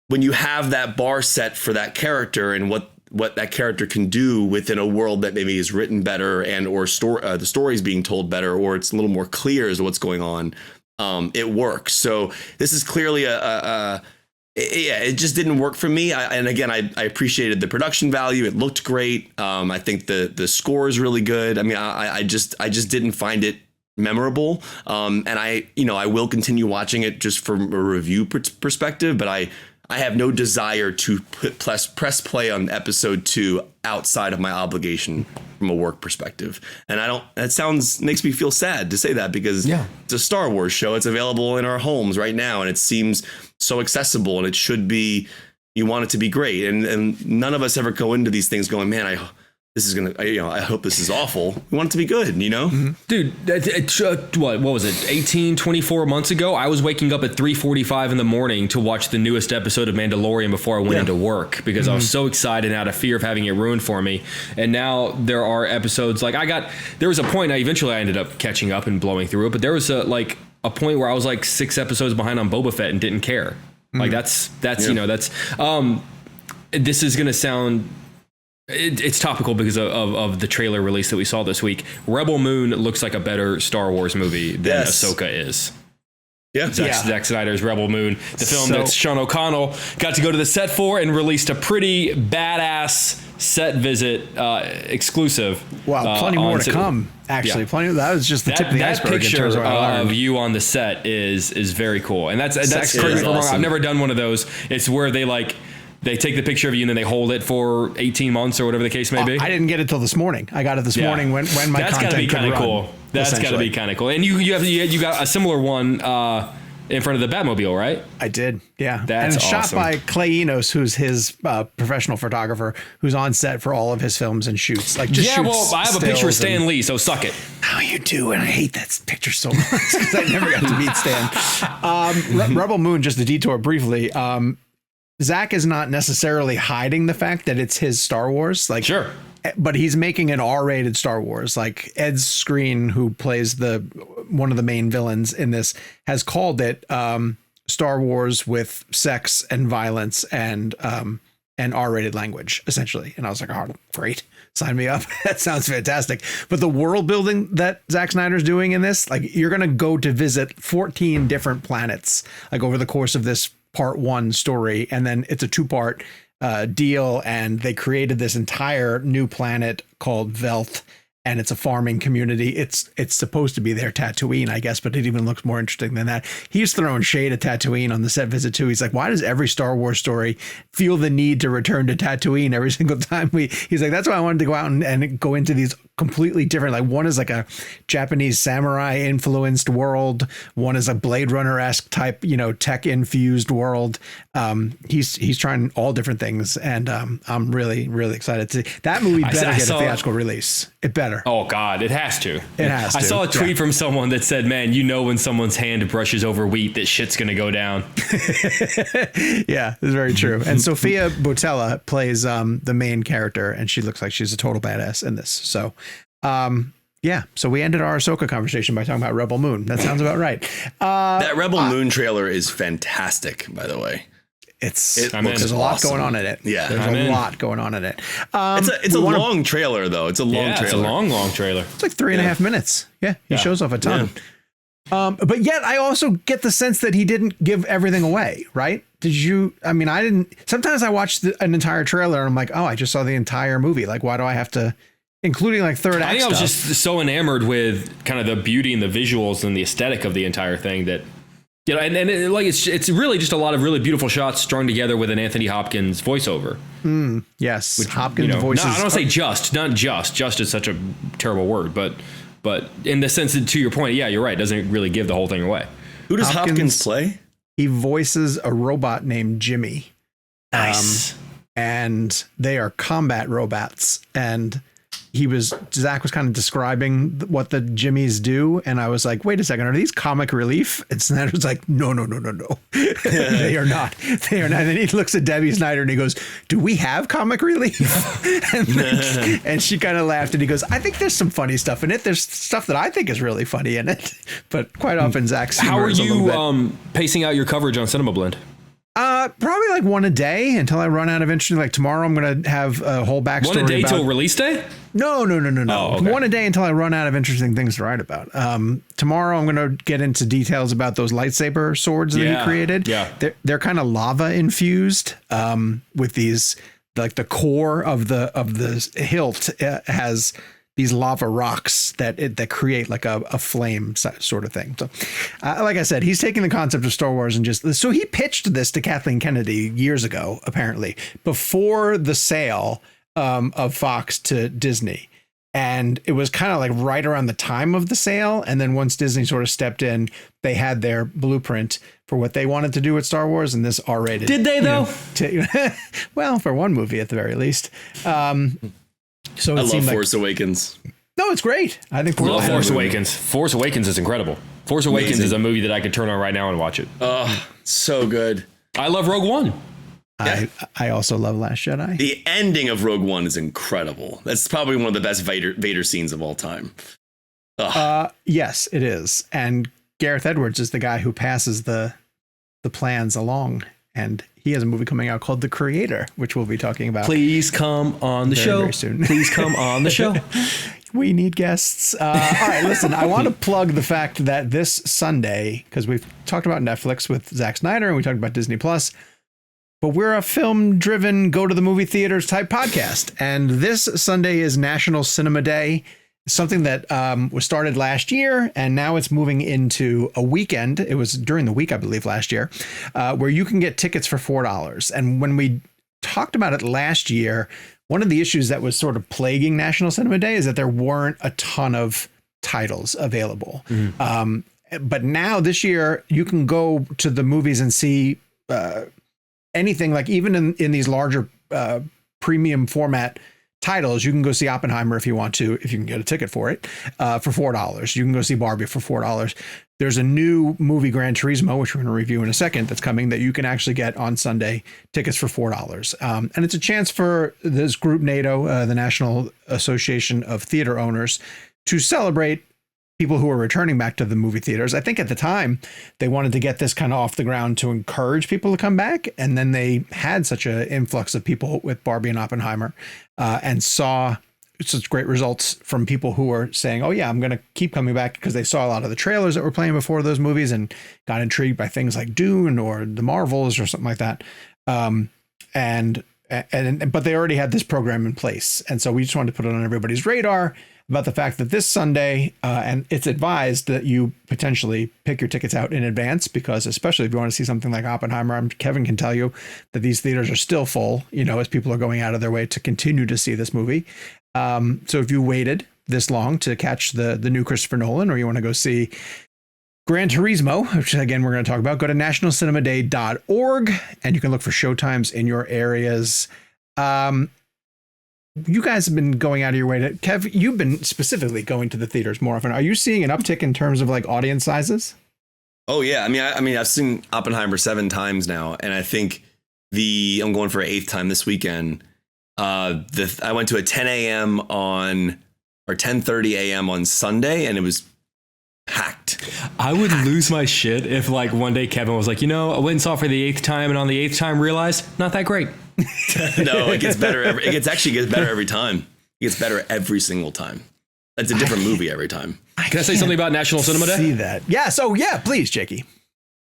when you have that bar set for that character and what that character can do within a world that maybe is written better and or the story is being told better, or it's a little more clear as to what's going on, it works. So this is clearly it just didn't work for me. I appreciated the production value. It looked great. I think the score is really good. I mean, I just didn't find it memorable. And I will continue watching it just from a review perspective, but I have no desire to press play on episode 2 outside of my obligation from a work perspective. And makes me feel sad to say that, because it's a Star Wars show. It's available in our homes right now, and it seems so accessible, and it should be, you want it to be great. And none of us ever go into these things going, man, I hope this is awful. We want it to be good, Dude, what was it? 24 months ago, I was waking up at 3:45 in the morning to watch the newest episode of Mandalorian before I went into work, because I was so excited and out of fear of having it ruined for me. And now there are episodes there was a point, eventually I ended up catching up and blowing through it, but there was a point where I was like 6 episodes behind on Boba Fett and didn't care. Like this is going to sound, it's topical because of the trailer release that we saw this week. Rebel Moon looks like a better Star Wars movie than Ahsoka is. Zack Snyder's Rebel Moon, the film that Sean O'Connell got to go to the set for and released a pretty badass set visit exclusive. Wow, plenty more to come. Actually, plenty. That was just the tip of the iceberg. That picture of you on the set is very cool, and that's correct me if I'm wrong. I've never done one of those. It's where they take the picture of you and then they hold it for 18 months or whatever the case may be. I didn't get it till this morning. I got it this morning when my that's content gotta be kind of cool. That's got to be kind of cool. And you got a similar one in front of the Batmobile, right? I did, yeah. That's and awesome. Shot by Clay Enos, who's his professional photographer, who's on set for all of his films and shoots. I have a picture of Stan Lee, so suck it. Oh, you do, and I hate that picture so much because I never got to meet Stan. Rebel Moon, just a detour briefly. Zack is not necessarily hiding the fact that it's his Star Wars. Sure. But he's making an R-rated Star Wars. Like Ed Skrein, who plays one of the main villains in this, has called it Star Wars with sex and violence and R-rated language, essentially. And I was like, oh, great. Sign me up. That sounds fantastic. But the world building that Zack Snyder's doing in this, you're going to go to visit 14 different planets, over the course of this part 1 story. And then it's a 2-part deal, and they created this entire new planet called Velth, and it's a farming community. It's supposed to be their Tatooine, I guess, but it even looks more interesting than that. He's throwing shade at Tatooine on the set visit too. He's like, why does every Star Wars story feel the need to return to Tatooine every single time he's like, that's why I wanted to go out and go into these completely different, like one is like a Japanese samurai influenced world. One is a Blade Runner-esque type, tech infused world. He's trying all different things. And I'm really, really excited to see that movie better get a theatrical release. It better. Oh God, it has to. It has to. I saw a tweet from someone that said, man, when someone's hand brushes over wheat, that shit's going to go down. Yeah, it's very true. And Sophia Boutella plays the main character, and she looks like she's a total badass in this. So, so we ended our Ahsoka conversation by talking about Rebel Moon. That sounds about right. That Rebel Moon trailer is fantastic, by the way. There's a lot going on in it. Yeah, there's a lot going on in it. It's a long trailer, though. It's a long trailer. It's a long trailer. It's like 3.5 minutes. Yeah, he shows off a ton. Yeah. But yet I also get the sense that he didn't give everything away, right? Did you? I mean, I didn't. Sometimes I watch an entire trailer and I'm like, oh, I just saw the entire movie. Like, why do I have to, including like third act I think stuff? I was just so enamored with kind of the beauty and the visuals and the aesthetic of the entire thing that, it's really just a lot of really beautiful shots strung together with an Anthony Hopkins voiceover. Yes, which, Hopkins voices. I don't say not just. Just is such a terrible word, but in the sense that, to your point, yeah, you're right. It doesn't really give the whole thing away. Who does Hopkins play? He voices a robot named Jimmy. Nice. And they are combat robots. And Zack was kind of describing what the Jimmies do. And I was like, wait a second, are these comic relief? And Snyder was like, no. They are not. They are not. And then he looks at Debbie Snyder and he goes, do we have comic relief? and she kind of laughed and he goes, I think there's some funny stuff in it. There's stuff that I think is really funny in it. But quite often Zack's How are humor is a little you bit. pacing out your coverage on Cinema Blend? Probably like one a day until I run out of interesting. Like tomorrow, I'm going to have a whole backstory. One a day till release day? No. Oh, okay. One a day until I run out of interesting things to write about. Tomorrow, I'm going to get into details about those lightsaber swords that he created. Yeah, they're kind of lava infused. With these, like the core of the hilt has these lava rocks that create like a flame sort of thing. So, like I said, he's taking the concept of Star Wars and so he pitched this to Kathleen Kennedy years ago, apparently before the sale of Fox to Disney. And it was kind of like right around the time of the sale. And then once Disney sort of stepped in, they had their blueprint for what they wanted to do with Star Wars and this R-rated. Did they though? Well, for one movie at the very least. So I love Force Awakens. No, it's great. I think Force Awakens. Force Awakens is incredible. Force Awakens is a movie that I could turn on right now and watch it. Oh, so good. I love Rogue One. I also love Last Jedi. The ending of Rogue One is incredible. That's probably one of the best Vader scenes of all time. Yes, it is. And Gareth Edwards is the guy who passes the plans along. And he has a movie coming out called The Creator, which we'll be talking about. Please come on the show. Very soon. Please come on the show. We need guests. All right, listen, I want to plug the fact that this Sunday, because we've talked about Netflix with Zack Snyder and we talked about Disney Plus, but we're a film-driven, go-to-the-movie theaters type podcast. And this Sunday is National Cinema Day. Something that was started last year, and now it's moving into a weekend. It was during the week, I believe, last year, where you can get tickets for $4. And when we talked about it last year, one of the issues that was sort of plaguing National Cinema Day is that there weren't a ton of titles available. But now this year, you can go to the movies and see anything, like even in these larger premium format titles. You can go see Oppenheimer if you want to, if you can get a ticket for it, for $4. You can go see Barbie for $4. There's a new movie, Gran Turismo, which we're going to review in a second, that's coming, that you can actually get on Sunday, tickets for $4. And it's a chance for this group, NATO, the National Association of Theater Owners, to celebrate people who are returning back to the movie theaters. I think at the time they wanted to get this kind of off the ground to encourage people to come back. And then they had such an influx of people with Barbie and Oppenheimer and saw such great results from people who were saying, oh yeah, I'm going to keep coming back, because they saw a lot of the trailers that were playing before those movies and got intrigued by things like Dune or the Marvels or something like that. And but they already had this program in place. And so we just wanted to put it on everybody's radar about the fact that this Sunday, and it's advised that you potentially pick your tickets out in advance, because especially if you want to see something like Oppenheimer, Kevin can tell you that these theaters are still full, as people are going out of their way to continue to see this movie. So if you waited this long to catch the new Christopher Nolan, or you want to go see Gran Turismo, which again we're going to talk about, go to nationalcinemaday.org and you can look for showtimes in your areas. You guys have been going out of your way to, Kev, you've been specifically going to the theaters more often. Are you seeing an uptick in terms of like audience sizes? Oh yeah, I mean I've seen Oppenheimer 7 times now, and I think I'm going for an 8th time this weekend. I went to a 10 a.m. or 10:30 a.m. on Sunday, and it was packed. I would lose my shit if like one day Kevin was like, I went and saw it for the 8th time, and on the 8th time realized not that great. No, it gets better. It gets better every time. It gets better every single time. It's a different movie every time. Can I say something about National Cinema Day? See that? Yeah. So yeah, please, Jakey.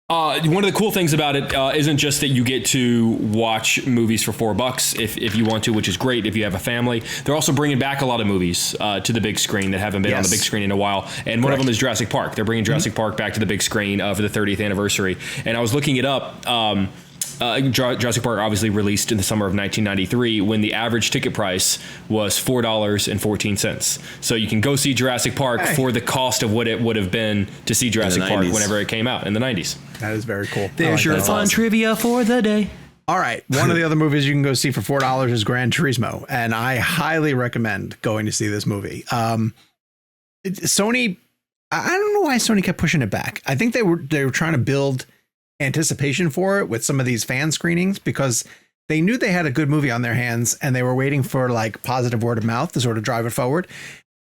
One of the cool things about it isn't just that you get to watch movies for $4 if you want to, which is great if you have a family. They're also bringing back a lot of movies to the big screen that haven't been on the big screen in a while. And one of them is Jurassic Park. They're bringing Jurassic Park back to the big screen for the 30th anniversary. And I was looking it up. Jurassic Park obviously released in the summer of 1993 when the average ticket price was $4.14. So you can go see Jurassic Park for the cost of what it would have been to see Jurassic Park whenever it came out in the 90s. That is very cool. There's your fun trivia for the day. All right. One of the other movies you can go see for $4 is Gran Turismo, and I highly recommend going to see this movie. Sony, I don't know why Sony kept pushing it back. I think they were trying to build anticipation for it with some of these fan screenings, because they knew they had a good movie on their hands and they were waiting for like positive word of mouth to sort of drive it forward.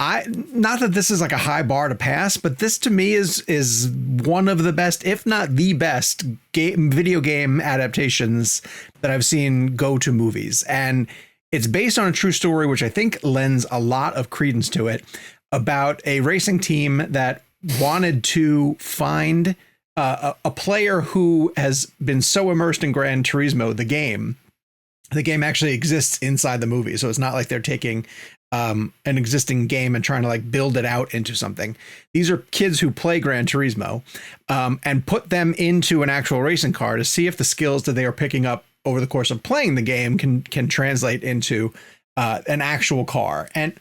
Not that this is like a high bar to pass, but this to me is one of the best, if not the best video game adaptations that I've seen go to movies. And it's based on a true story, which I think lends a lot of credence to it, about a racing team that wanted to find a player who has been so immersed in Gran Turismo, the game actually exists inside the movie. So it's not like they're taking an existing game and trying to like build it out into something. These are kids who play Gran Turismo and put them into an actual racing car to see if the skills that they are picking up over the course of playing the game can translate into an actual car. And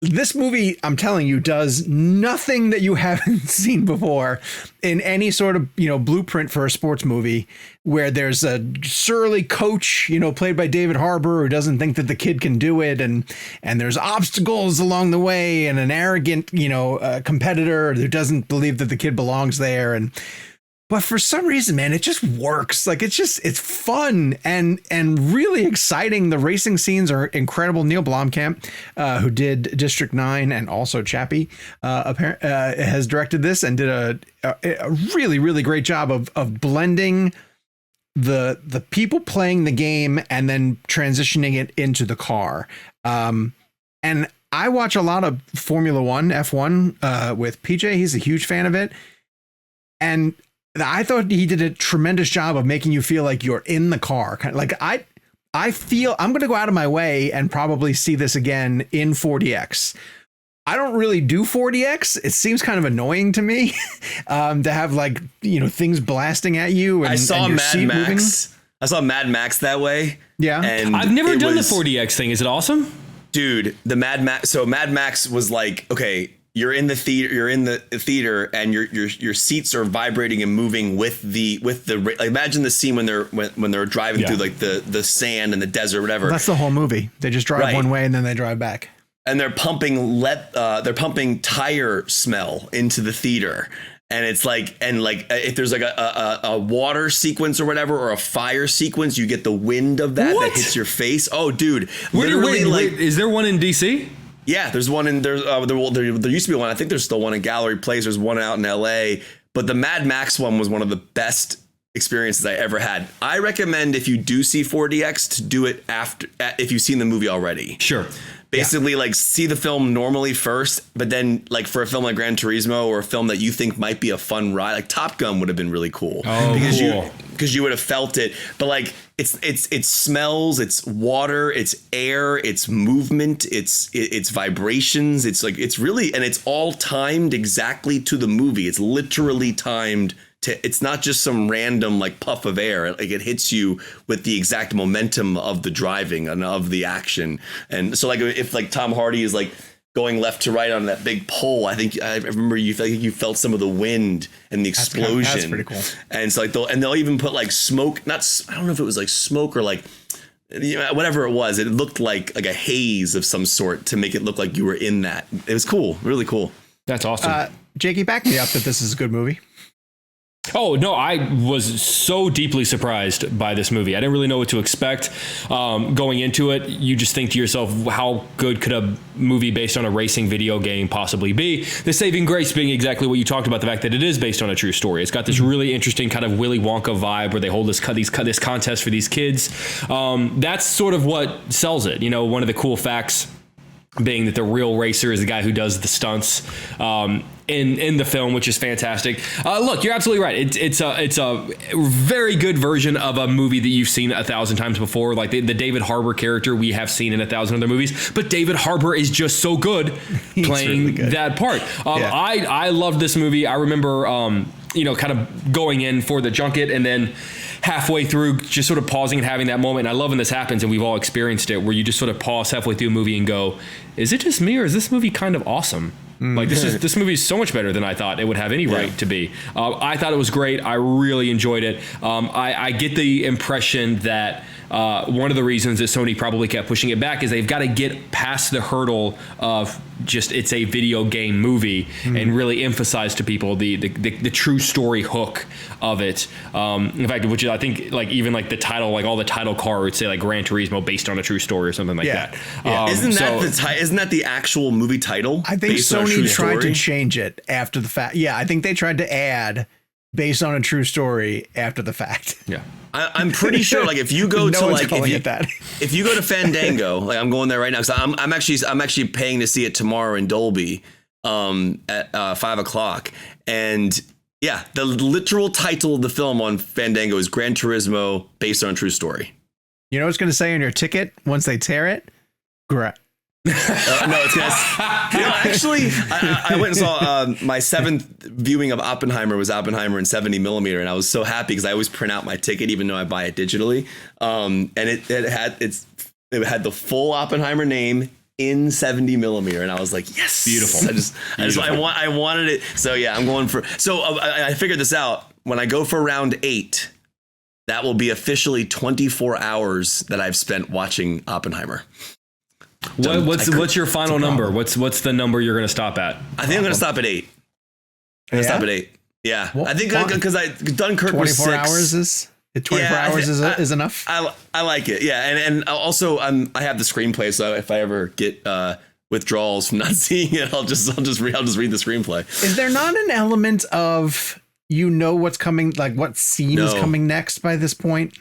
this movie, I'm telling you, does nothing that you haven't seen before in any sort of, blueprint for a sports movie, where there's a surly coach, played by David Harbour, who doesn't think that the kid can do it. And there's obstacles along the way, and an arrogant, competitor who doesn't believe that the kid belongs there. But for some reason, man, it just works. Like it's fun and really exciting. The racing scenes are incredible. Neil Blomkamp, who did District 9 and also Chappie, has directed this and did a really, really great job of blending the people playing the game and then transitioning it into the car. And I watch a lot of Formula One, F1 with PJ. He's a huge fan of it. And I thought he did a tremendous job of making you feel like you're in the car. Kind of like I feel I'm going to go out of my way and probably see this again in 4DX. I don't really do 4DX. It seems kind of annoying to me to have like, things blasting at you. And, I saw Mad Max. I saw Mad Max that way. Yeah. And I've never done the 4DX thing. Is it awesome? Dude, the Mad Max. So Mad Max was like, okay, you're in the theater and your seats are vibrating and moving with the like, imagine the scene when they're driving through like the sand and the desert, whatever. Well, that's the whole movie. They just drive one way and then they drive back. And they're pumping tire smell into the theater. And it's like, if there's like a water sequence or whatever, or a fire sequence, you get the wind of that hits your face. Oh, dude. Wait, is there one in DC? Yeah, there's one in there used to be one. I think there's still one in Gallery Place. There's one out in LA, but the Mad Max one was one of the best experiences I ever had. I recommend if you do see 4DX to do it if you've seen the movie already. Sure. Basically, like, see the film normally first, but then, like, for a film like Gran Turismo or a film that you think might be a fun ride, like Top Gun would have been really cool. Oh, because you would have felt it. But like, it's smells, it's water, it's air, it's movement, it's vibrations. It's like, it's really, and it's all timed exactly to the movie. It's literally timed. It's not just some random like puff of air. Like, it hits you with the exact momentum of the driving and of the action. And so, like, if like Tom Hardy is like going left to right on that big pole, I remember you felt some of the wind and the explosion. That's pretty cool. And so like they'll even put like smoke. I don't know if it was like smoke or like, you know, whatever it was. It looked like a haze of some sort to make it look like you were in that. It was cool, really cool. That's awesome. Jakey, back me up that this is a good movie. Oh, no, I was so deeply surprised by this movie. I didn't really know what to expect going into it. You just think to yourself, how good could a movie based on a racing video game possibly be? The saving grace being exactly what you talked about, the fact that it is based on a true story. It's got this really interesting kind of Willy Wonka vibe where they hold this contest for these kids. That's sort of what sells it. You know, one of the cool facts being that the real racer is the guy who does the stunts in the film, which is fantastic. Look, you're absolutely right. It's a very good version of a movie that you've seen 1,000 times before. Like the David Harbour character we have seen in 1,000 other movies, but David Harbour is just so good playing really good. That part. I loved this movie. I remember, kind of going in for the junket and then halfway through just sort of pausing and having that moment. And I love when this happens, and we've all experienced it, where you just sort of pause halfway through a movie and go, is it just me, or is this movie kind of awesome? Like, this movie is so much better than I thought it would have any right to be. I thought it was great. I really enjoyed it. I get the impression that one of the reasons that Sony probably kept pushing it back is they've got to get past the hurdle of just it's a video game movie and really emphasize to people the true story hook of it. In fact, which is, I think, like, even like the title, like all the title cards say like Gran Turismo based on a true story or something like that. Isn't that the actual movie title? I think Sony tried to change it after the fact. Yeah, I think they tried to add based on a true story after the fact. Yeah. I'm pretty sure, like, if you go to like if you go to Fandango, like I'm going there right now because I'm actually paying to see it tomorrow in Dolby at 5:00, and yeah, the literal title of the film on Fandango is Gran Turismo based on a true story. You know what's going to say on your ticket once they tear it? No, it's actually, I went and saw my 7th viewing of Oppenheimer was Oppenheimer in 70 millimeter, and I was so happy because I always print out my ticket even though I buy it digitally. And it had the full Oppenheimer name in 70 millimeter, and I was like, yes, beautiful. I wanted it. So yeah, I'm going for. So I figured this out. When I go for round 8, that will be officially 24 hours that I've spent watching Oppenheimer. What's your final number? What's the number you're going to stop at? I think I'm going to stop at 8. Stop at 8. Yeah. Well, I think because Dunkirk was 6. 24 hours is enough. I like it. Yeah. And also I have the screenplay. So if I ever get withdrawals from not seeing it, I'll just read the screenplay. Is there not an element of, what's coming, like what scene is coming next by this point?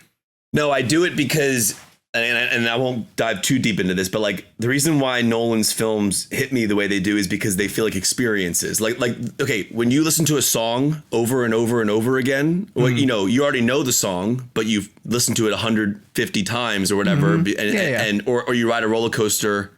No, I do it because, and I won't dive too deep into this, but like the reason why Nolan's films hit me the way they do is because they feel like experiences. Like okay, when you listen to a song over and over and over again, well, you already know the song, but you've listened to it 150 times or whatever, or you ride a roller coaster,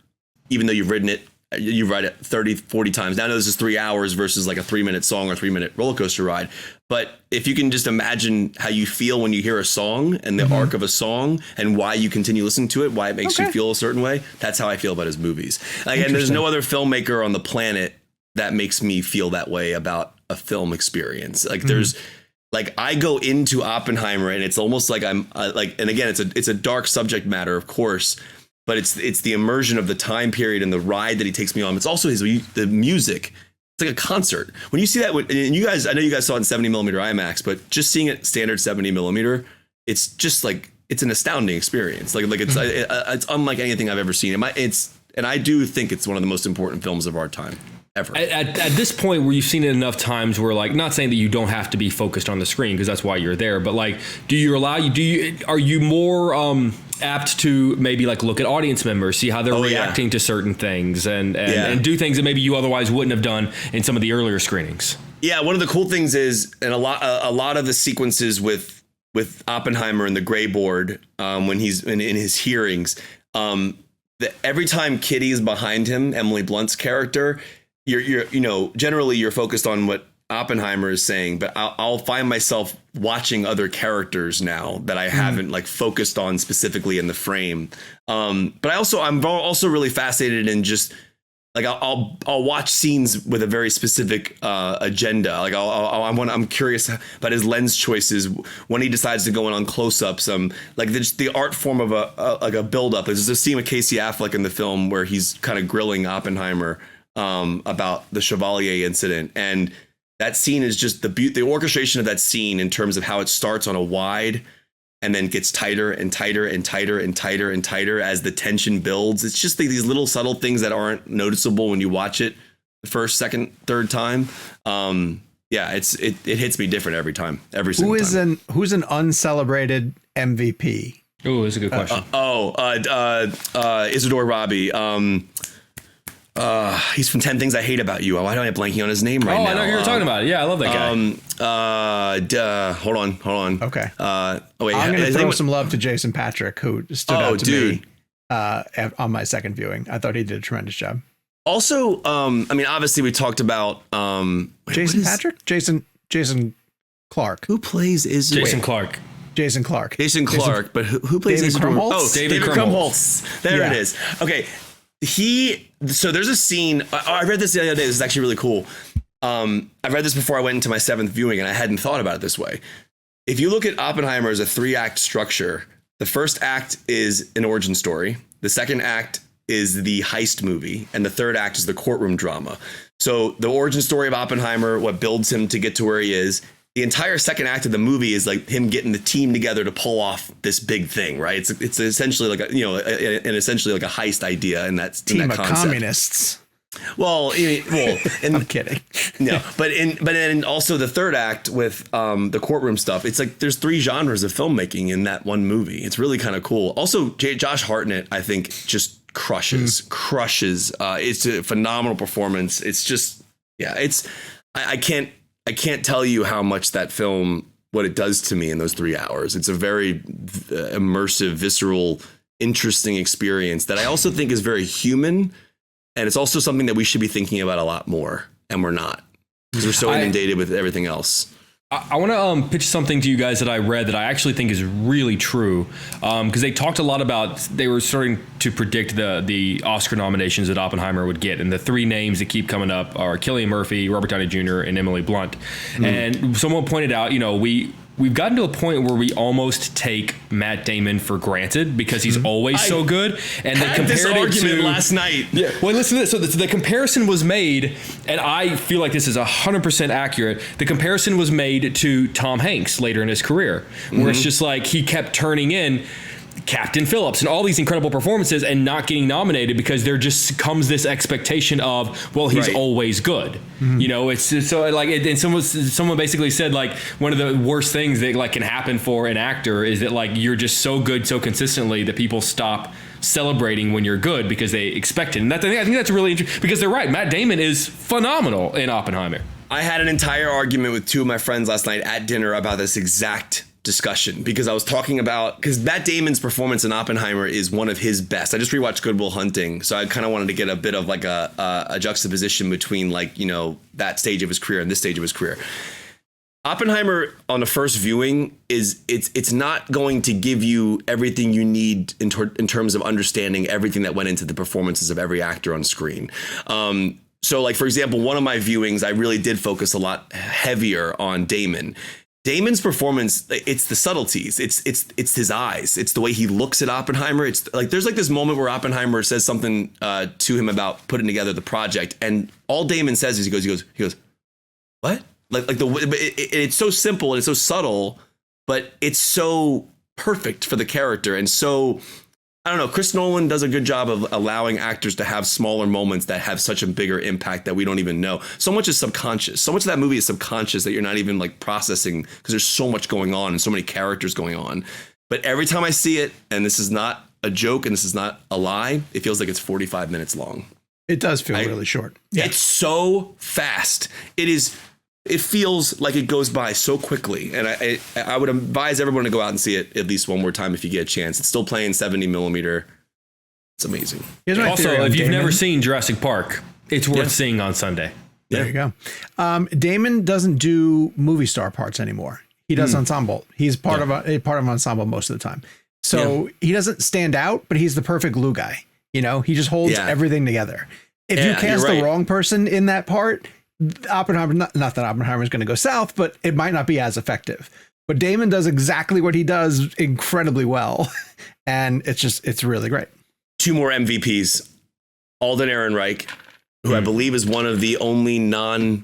even though you've ridden it. You ride it 30, 40 times. Now I know this is 3 hours versus like a 3-minute song or 3-minute roller coaster ride. But if you can just imagine how you feel when you hear a song and the arc of a song and why you continue listening to it, why it makes you feel a certain way, that's how I feel about his movies. And there's no other filmmaker on the planet that makes me feel that way about a film experience. Like there's like I go into Oppenheimer and it's almost like I'm and again, it's a dark subject matter, of course. But it's the immersion of the time period and the ride that he takes me on. It's also the music. It's like a concert. When you see that, and you guys, I know you guys saw it in 70 millimeter IMAX, but just seeing it standard 70 millimeter, it's just like it's an astounding experience. Like it's unlike anything I've ever seen. And I do think it's one of the most important films of our time. ever. At this point where you've seen it enough times where, like, not saying that you don't have to be focused on the screen because that's why you're there, but like, are you more apt to maybe like look at audience members, see how they're reacting to certain things and do things that maybe you otherwise wouldn't have done in some of the earlier screenings? Yeah, one of the cool things is, and a lot of the sequences with Oppenheimer and the gray board, when he's in his hearings, every time Kitty is behind him, Emily Blunt's character, you're generally you're focused on what Oppenheimer is saying, but I'll find myself watching other characters now that I haven't like focused on specifically in the frame. But I'm also really fascinated in just like I'll watch scenes with a very specific agenda. Like I'm curious about his lens choices when he decides to go in on close-ups. Like the art form of a build-up. There's a scene with Casey Affleck in the film where he's kind of grilling Oppenheimer about the Chevalier incident, and that scene is just the orchestration of that scene in terms of how it starts on a wide and then gets tighter and tighter and tighter and tighter and tighter as the tension builds. It's just these little subtle things that aren't noticeable when you watch it the first, second, third time. It hits me different every time, every single time. Who's an uncelebrated MVP? Oh, that's a good question. Isidore Robbie. He's from 10 Things I Hate About You. Why am I blanking on his name right now? Oh, I know who you're talking about. Yeah, I love that guy. Hold on. Okay. I'm going to throw some love to Jason Patrick, who stood out to me on my second viewing. I thought he did a tremendous job. Also, obviously we talked about Jason Patrick? Jason Clark. Who plays Isidore? Jason Clark. But who plays David Isidore? Krumholtz? Oh, David Krumholtz. There it is. Okay. So there's a scene. I read this the other day. This is actually really cool. I read this before I went into my seventh viewing, and I hadn't thought about it this way. If you look at Oppenheimer as a 3-act structure, the first act is an origin story. The second act is the heist movie, and the third act is the courtroom drama. So the origin story of Oppenheimer, what builds him to get to where he is. The entire second act of the movie is like him getting the team together to pull off this big thing, right? It's essentially like a heist idea in that team in that of concept. Communists. Well, I'm kidding. No, but then also the third act with the courtroom stuff. It's like there's 3 genres of filmmaking in that one movie. It's really kind of cool. Also, Josh Hartnett, I think, just crushes. It's a phenomenal performance. It's just I can't tell you how much that film, what it does to me in those 3 hours. It's a very immersive, visceral, interesting experience that I also think is very human. And it's also something that we should be thinking about a lot more. And we're not, because we're so inundated with everything else. I want to pitch something to you guys that I read that I actually think is really true, because they talked a lot about, they were starting to predict the Oscar nominations that Oppenheimer would get, and the 3 names that keep coming up are Cillian Murphy, Robert Downey Jr., and Emily Blunt. And someone pointed out, we've gotten to a point where we almost take Matt Damon for granted because he's always so good. And they compared this argument to last night. Yeah. Well, listen to this. So the comparison was made, and I feel like this is 100% accurate. The comparison was made to Tom Hanks later in his career, where it's just like he kept turning in Captain Phillips and all these incredible performances and not getting nominated because there just comes this expectation of, well, he's always good. It's so like, and someone basically said like one of the worst things that like can happen for an actor is that like you're just so good so consistently that people stop celebrating when you're good because they expect it. And I think that's really interesting because they're right. Matt Damon is phenomenal in Oppenheimer. I had an entire argument with 2 of my friends last night at dinner about this exact discussion, because I was talking about, because Matt Damon's performance in Oppenheimer is one of his best. I just rewatched Good Will Hunting, so I kind of wanted to get a bit of like a juxtaposition between like, that stage of his career and this stage of his career. Oppenheimer on the first viewing it's not going to give you everything you need in terms of understanding everything that went into the performances of every actor on screen. So like, for example, one of my viewings, I really did focus a lot heavier on Damon. Damon's performance, it's the subtleties. It's his eyes. It's the way he looks at Oppenheimer. It's like there's like this moment where Oppenheimer says something to him about putting together the project, and all Damon says is he goes, what? Like it's so simple and it's so subtle, but it's so perfect for the character and so I don't know. Chris Nolan does a good job of allowing actors to have smaller moments that have such a bigger impact that we don't even know. So much is subconscious. So much of that movie is subconscious that you're not even like processing because there's so much going on and so many characters going on. But every time I see it, and this is not a joke and this is not a lie, it feels like it's 45 minutes long. It does feel really short. Yeah. It's so fast. It feels like it goes by so quickly. And I would advise everyone to go out and see it at least one more time if you get a chance. It's still playing 70 millimeter. It's amazing. Also, if you've never seen Jurassic Park, it's worth seeing on Sunday. There you go. Damon doesn't do movie star parts anymore. He does ensemble. He's part of ensemble most of the time. So he doesn't stand out, but he's the perfect glue guy. You know, he just holds everything together. If you cast the wrong person in that part, Oppenheimer, not that Oppenheimer is going to go south, but it might not be as effective. But Damon does exactly what he does incredibly well. And it's really great. 2 more MVPs. Alden Ehrenreich, who I believe is one of the only non-real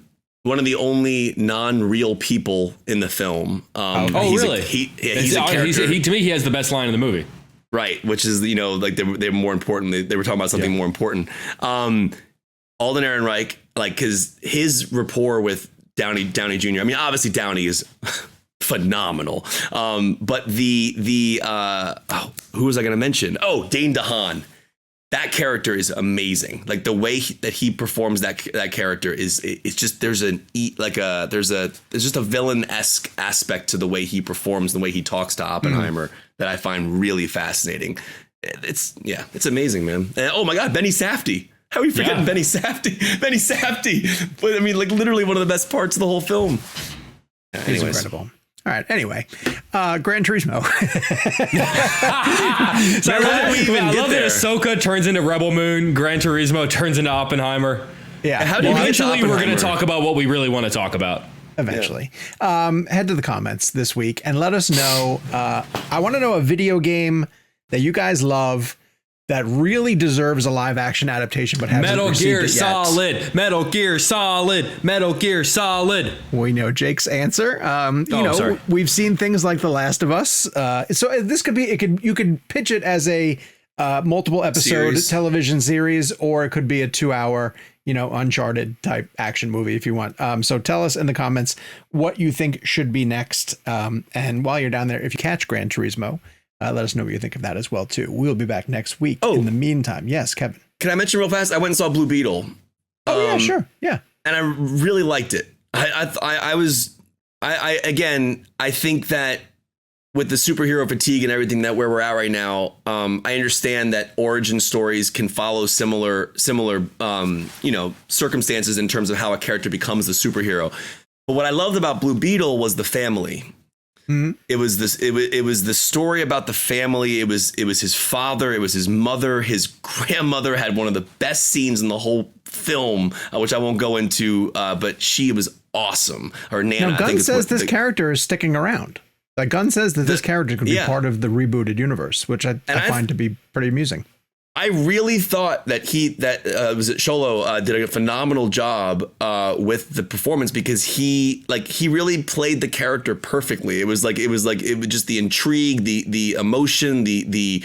people in the film. Really? He's a character. To me, he has the best line in the movie. Right, which is, you know, like they're more important. They were talking about something more important. Alden Ehrenreich, like, because his rapport with Downey Jr. I mean, obviously Downey is phenomenal. But who was I going to mention? Oh, Dane DeHaan. That character is amazing. Like the way that he performs that character it's just there's just a villain-esque aspect to the way he performs, the way he talks to Oppenheimer that I find really fascinating. It's amazing, man. And, oh my God, Benny Safdie. How are we forgetting Benny Safdie? Benny Safdie. But I mean, like literally one of the best parts of the whole film. He's incredible. All right. Anyway, Gran Turismo. So I love that Ahsoka turns into Rebel Moon. Gran Turismo turns into Oppenheimer. Yeah. How do you eventually we're going to talk about what we really want to talk about. Eventually. Head to the comments this week and let us know. I want to know a video game that you guys love that really deserves a live action adaptation, but hasn't Metal received Gear it yet. Solid, Metal Gear Solid, Metal Gear Solid. We know Jake's answer. Sorry. We've seen things like The Last of Us. So this could be, you could pitch it as a multiple episode television series, or it could be a 2-hour, Uncharted type action movie if you want. So tell us in the comments what you think should be next. And while you're down there, if you catch Gran Turismo, let us know what you think of that as well, too. We'll be back next week. In the meantime, yes, Kevin. Can I mention real fast? I went and saw Blue Beetle. Yeah, sure. Yeah. And I really liked it. I think that with the superhero fatigue and everything that where we're at right now, I understand that origin stories can follow similar circumstances in terms of how a character becomes the superhero. But what I loved about Blue Beetle was the family. Mm-hmm. It was the story about the family. It was his father. It was his mother. His grandmother had one of the best scenes in the whole film, which I won't go into. But she was awesome. Or Nana. Now, Gunn says this character is sticking around. Like Gunn says that this character could be part of the rebooted universe, which I find to be pretty amusing. I really thought that was it Sholo did a phenomenal job with the performance, because he really played the character perfectly. It was just the intrigue, the emotion, the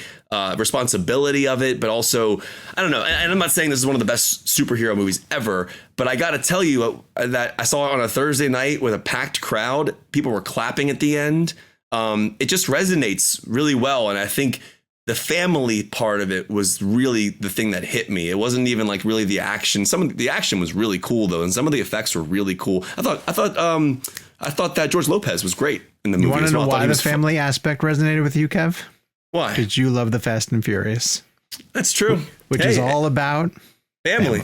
responsibility of it, but also I don't know. And I'm not saying this is one of the best superhero movies ever, but I got to tell you that I saw it on a Thursday night with a packed crowd. People were clapping at the end. It just resonates really well, and I think the family part of it was really the thing that hit me. It wasn't even like really the action. Some of the action was really cool though, and some of the effects were really cool. I thought that George Lopez was great in the movie. You want to know why the family aspect resonated with you, Kev? Why? Because you love the Fast and Furious. That's true. Which is all about family.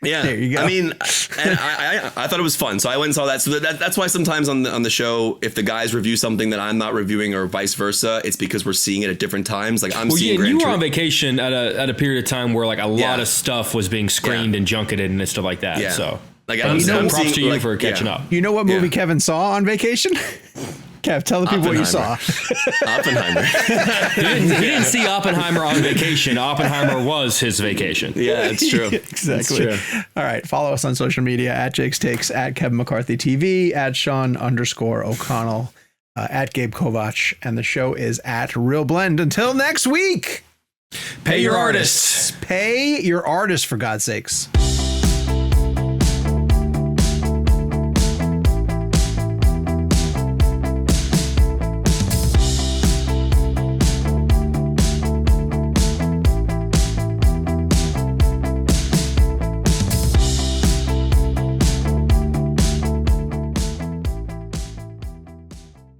Yeah, there you go. I mean, and I thought it was fun, so I went and saw that. So that's why sometimes on the show, if the guys review something that I'm not reviewing or vice versa, it's because we're seeing it at different times. Like you were on vacation at a period of time where like a lot of stuff was being screened and junketed and stuff like that. Yeah. So like props to you for catching up. You know what movie Kevin saw on vacation? Kev, tell the people what you saw. Oppenheimer. He didn't see Oppenheimer on vacation. Oppenheimer was his vacation. Yeah, it's true. Exactly. It's true. All right. Follow us on social media at Jake's Takes, at Kevin McCarthy TV, at Sean_O'Connell, at Gabe Kovach. And the show is at ReelBlend. Until next week. Pay your artists. Pay your artists, for God's sakes.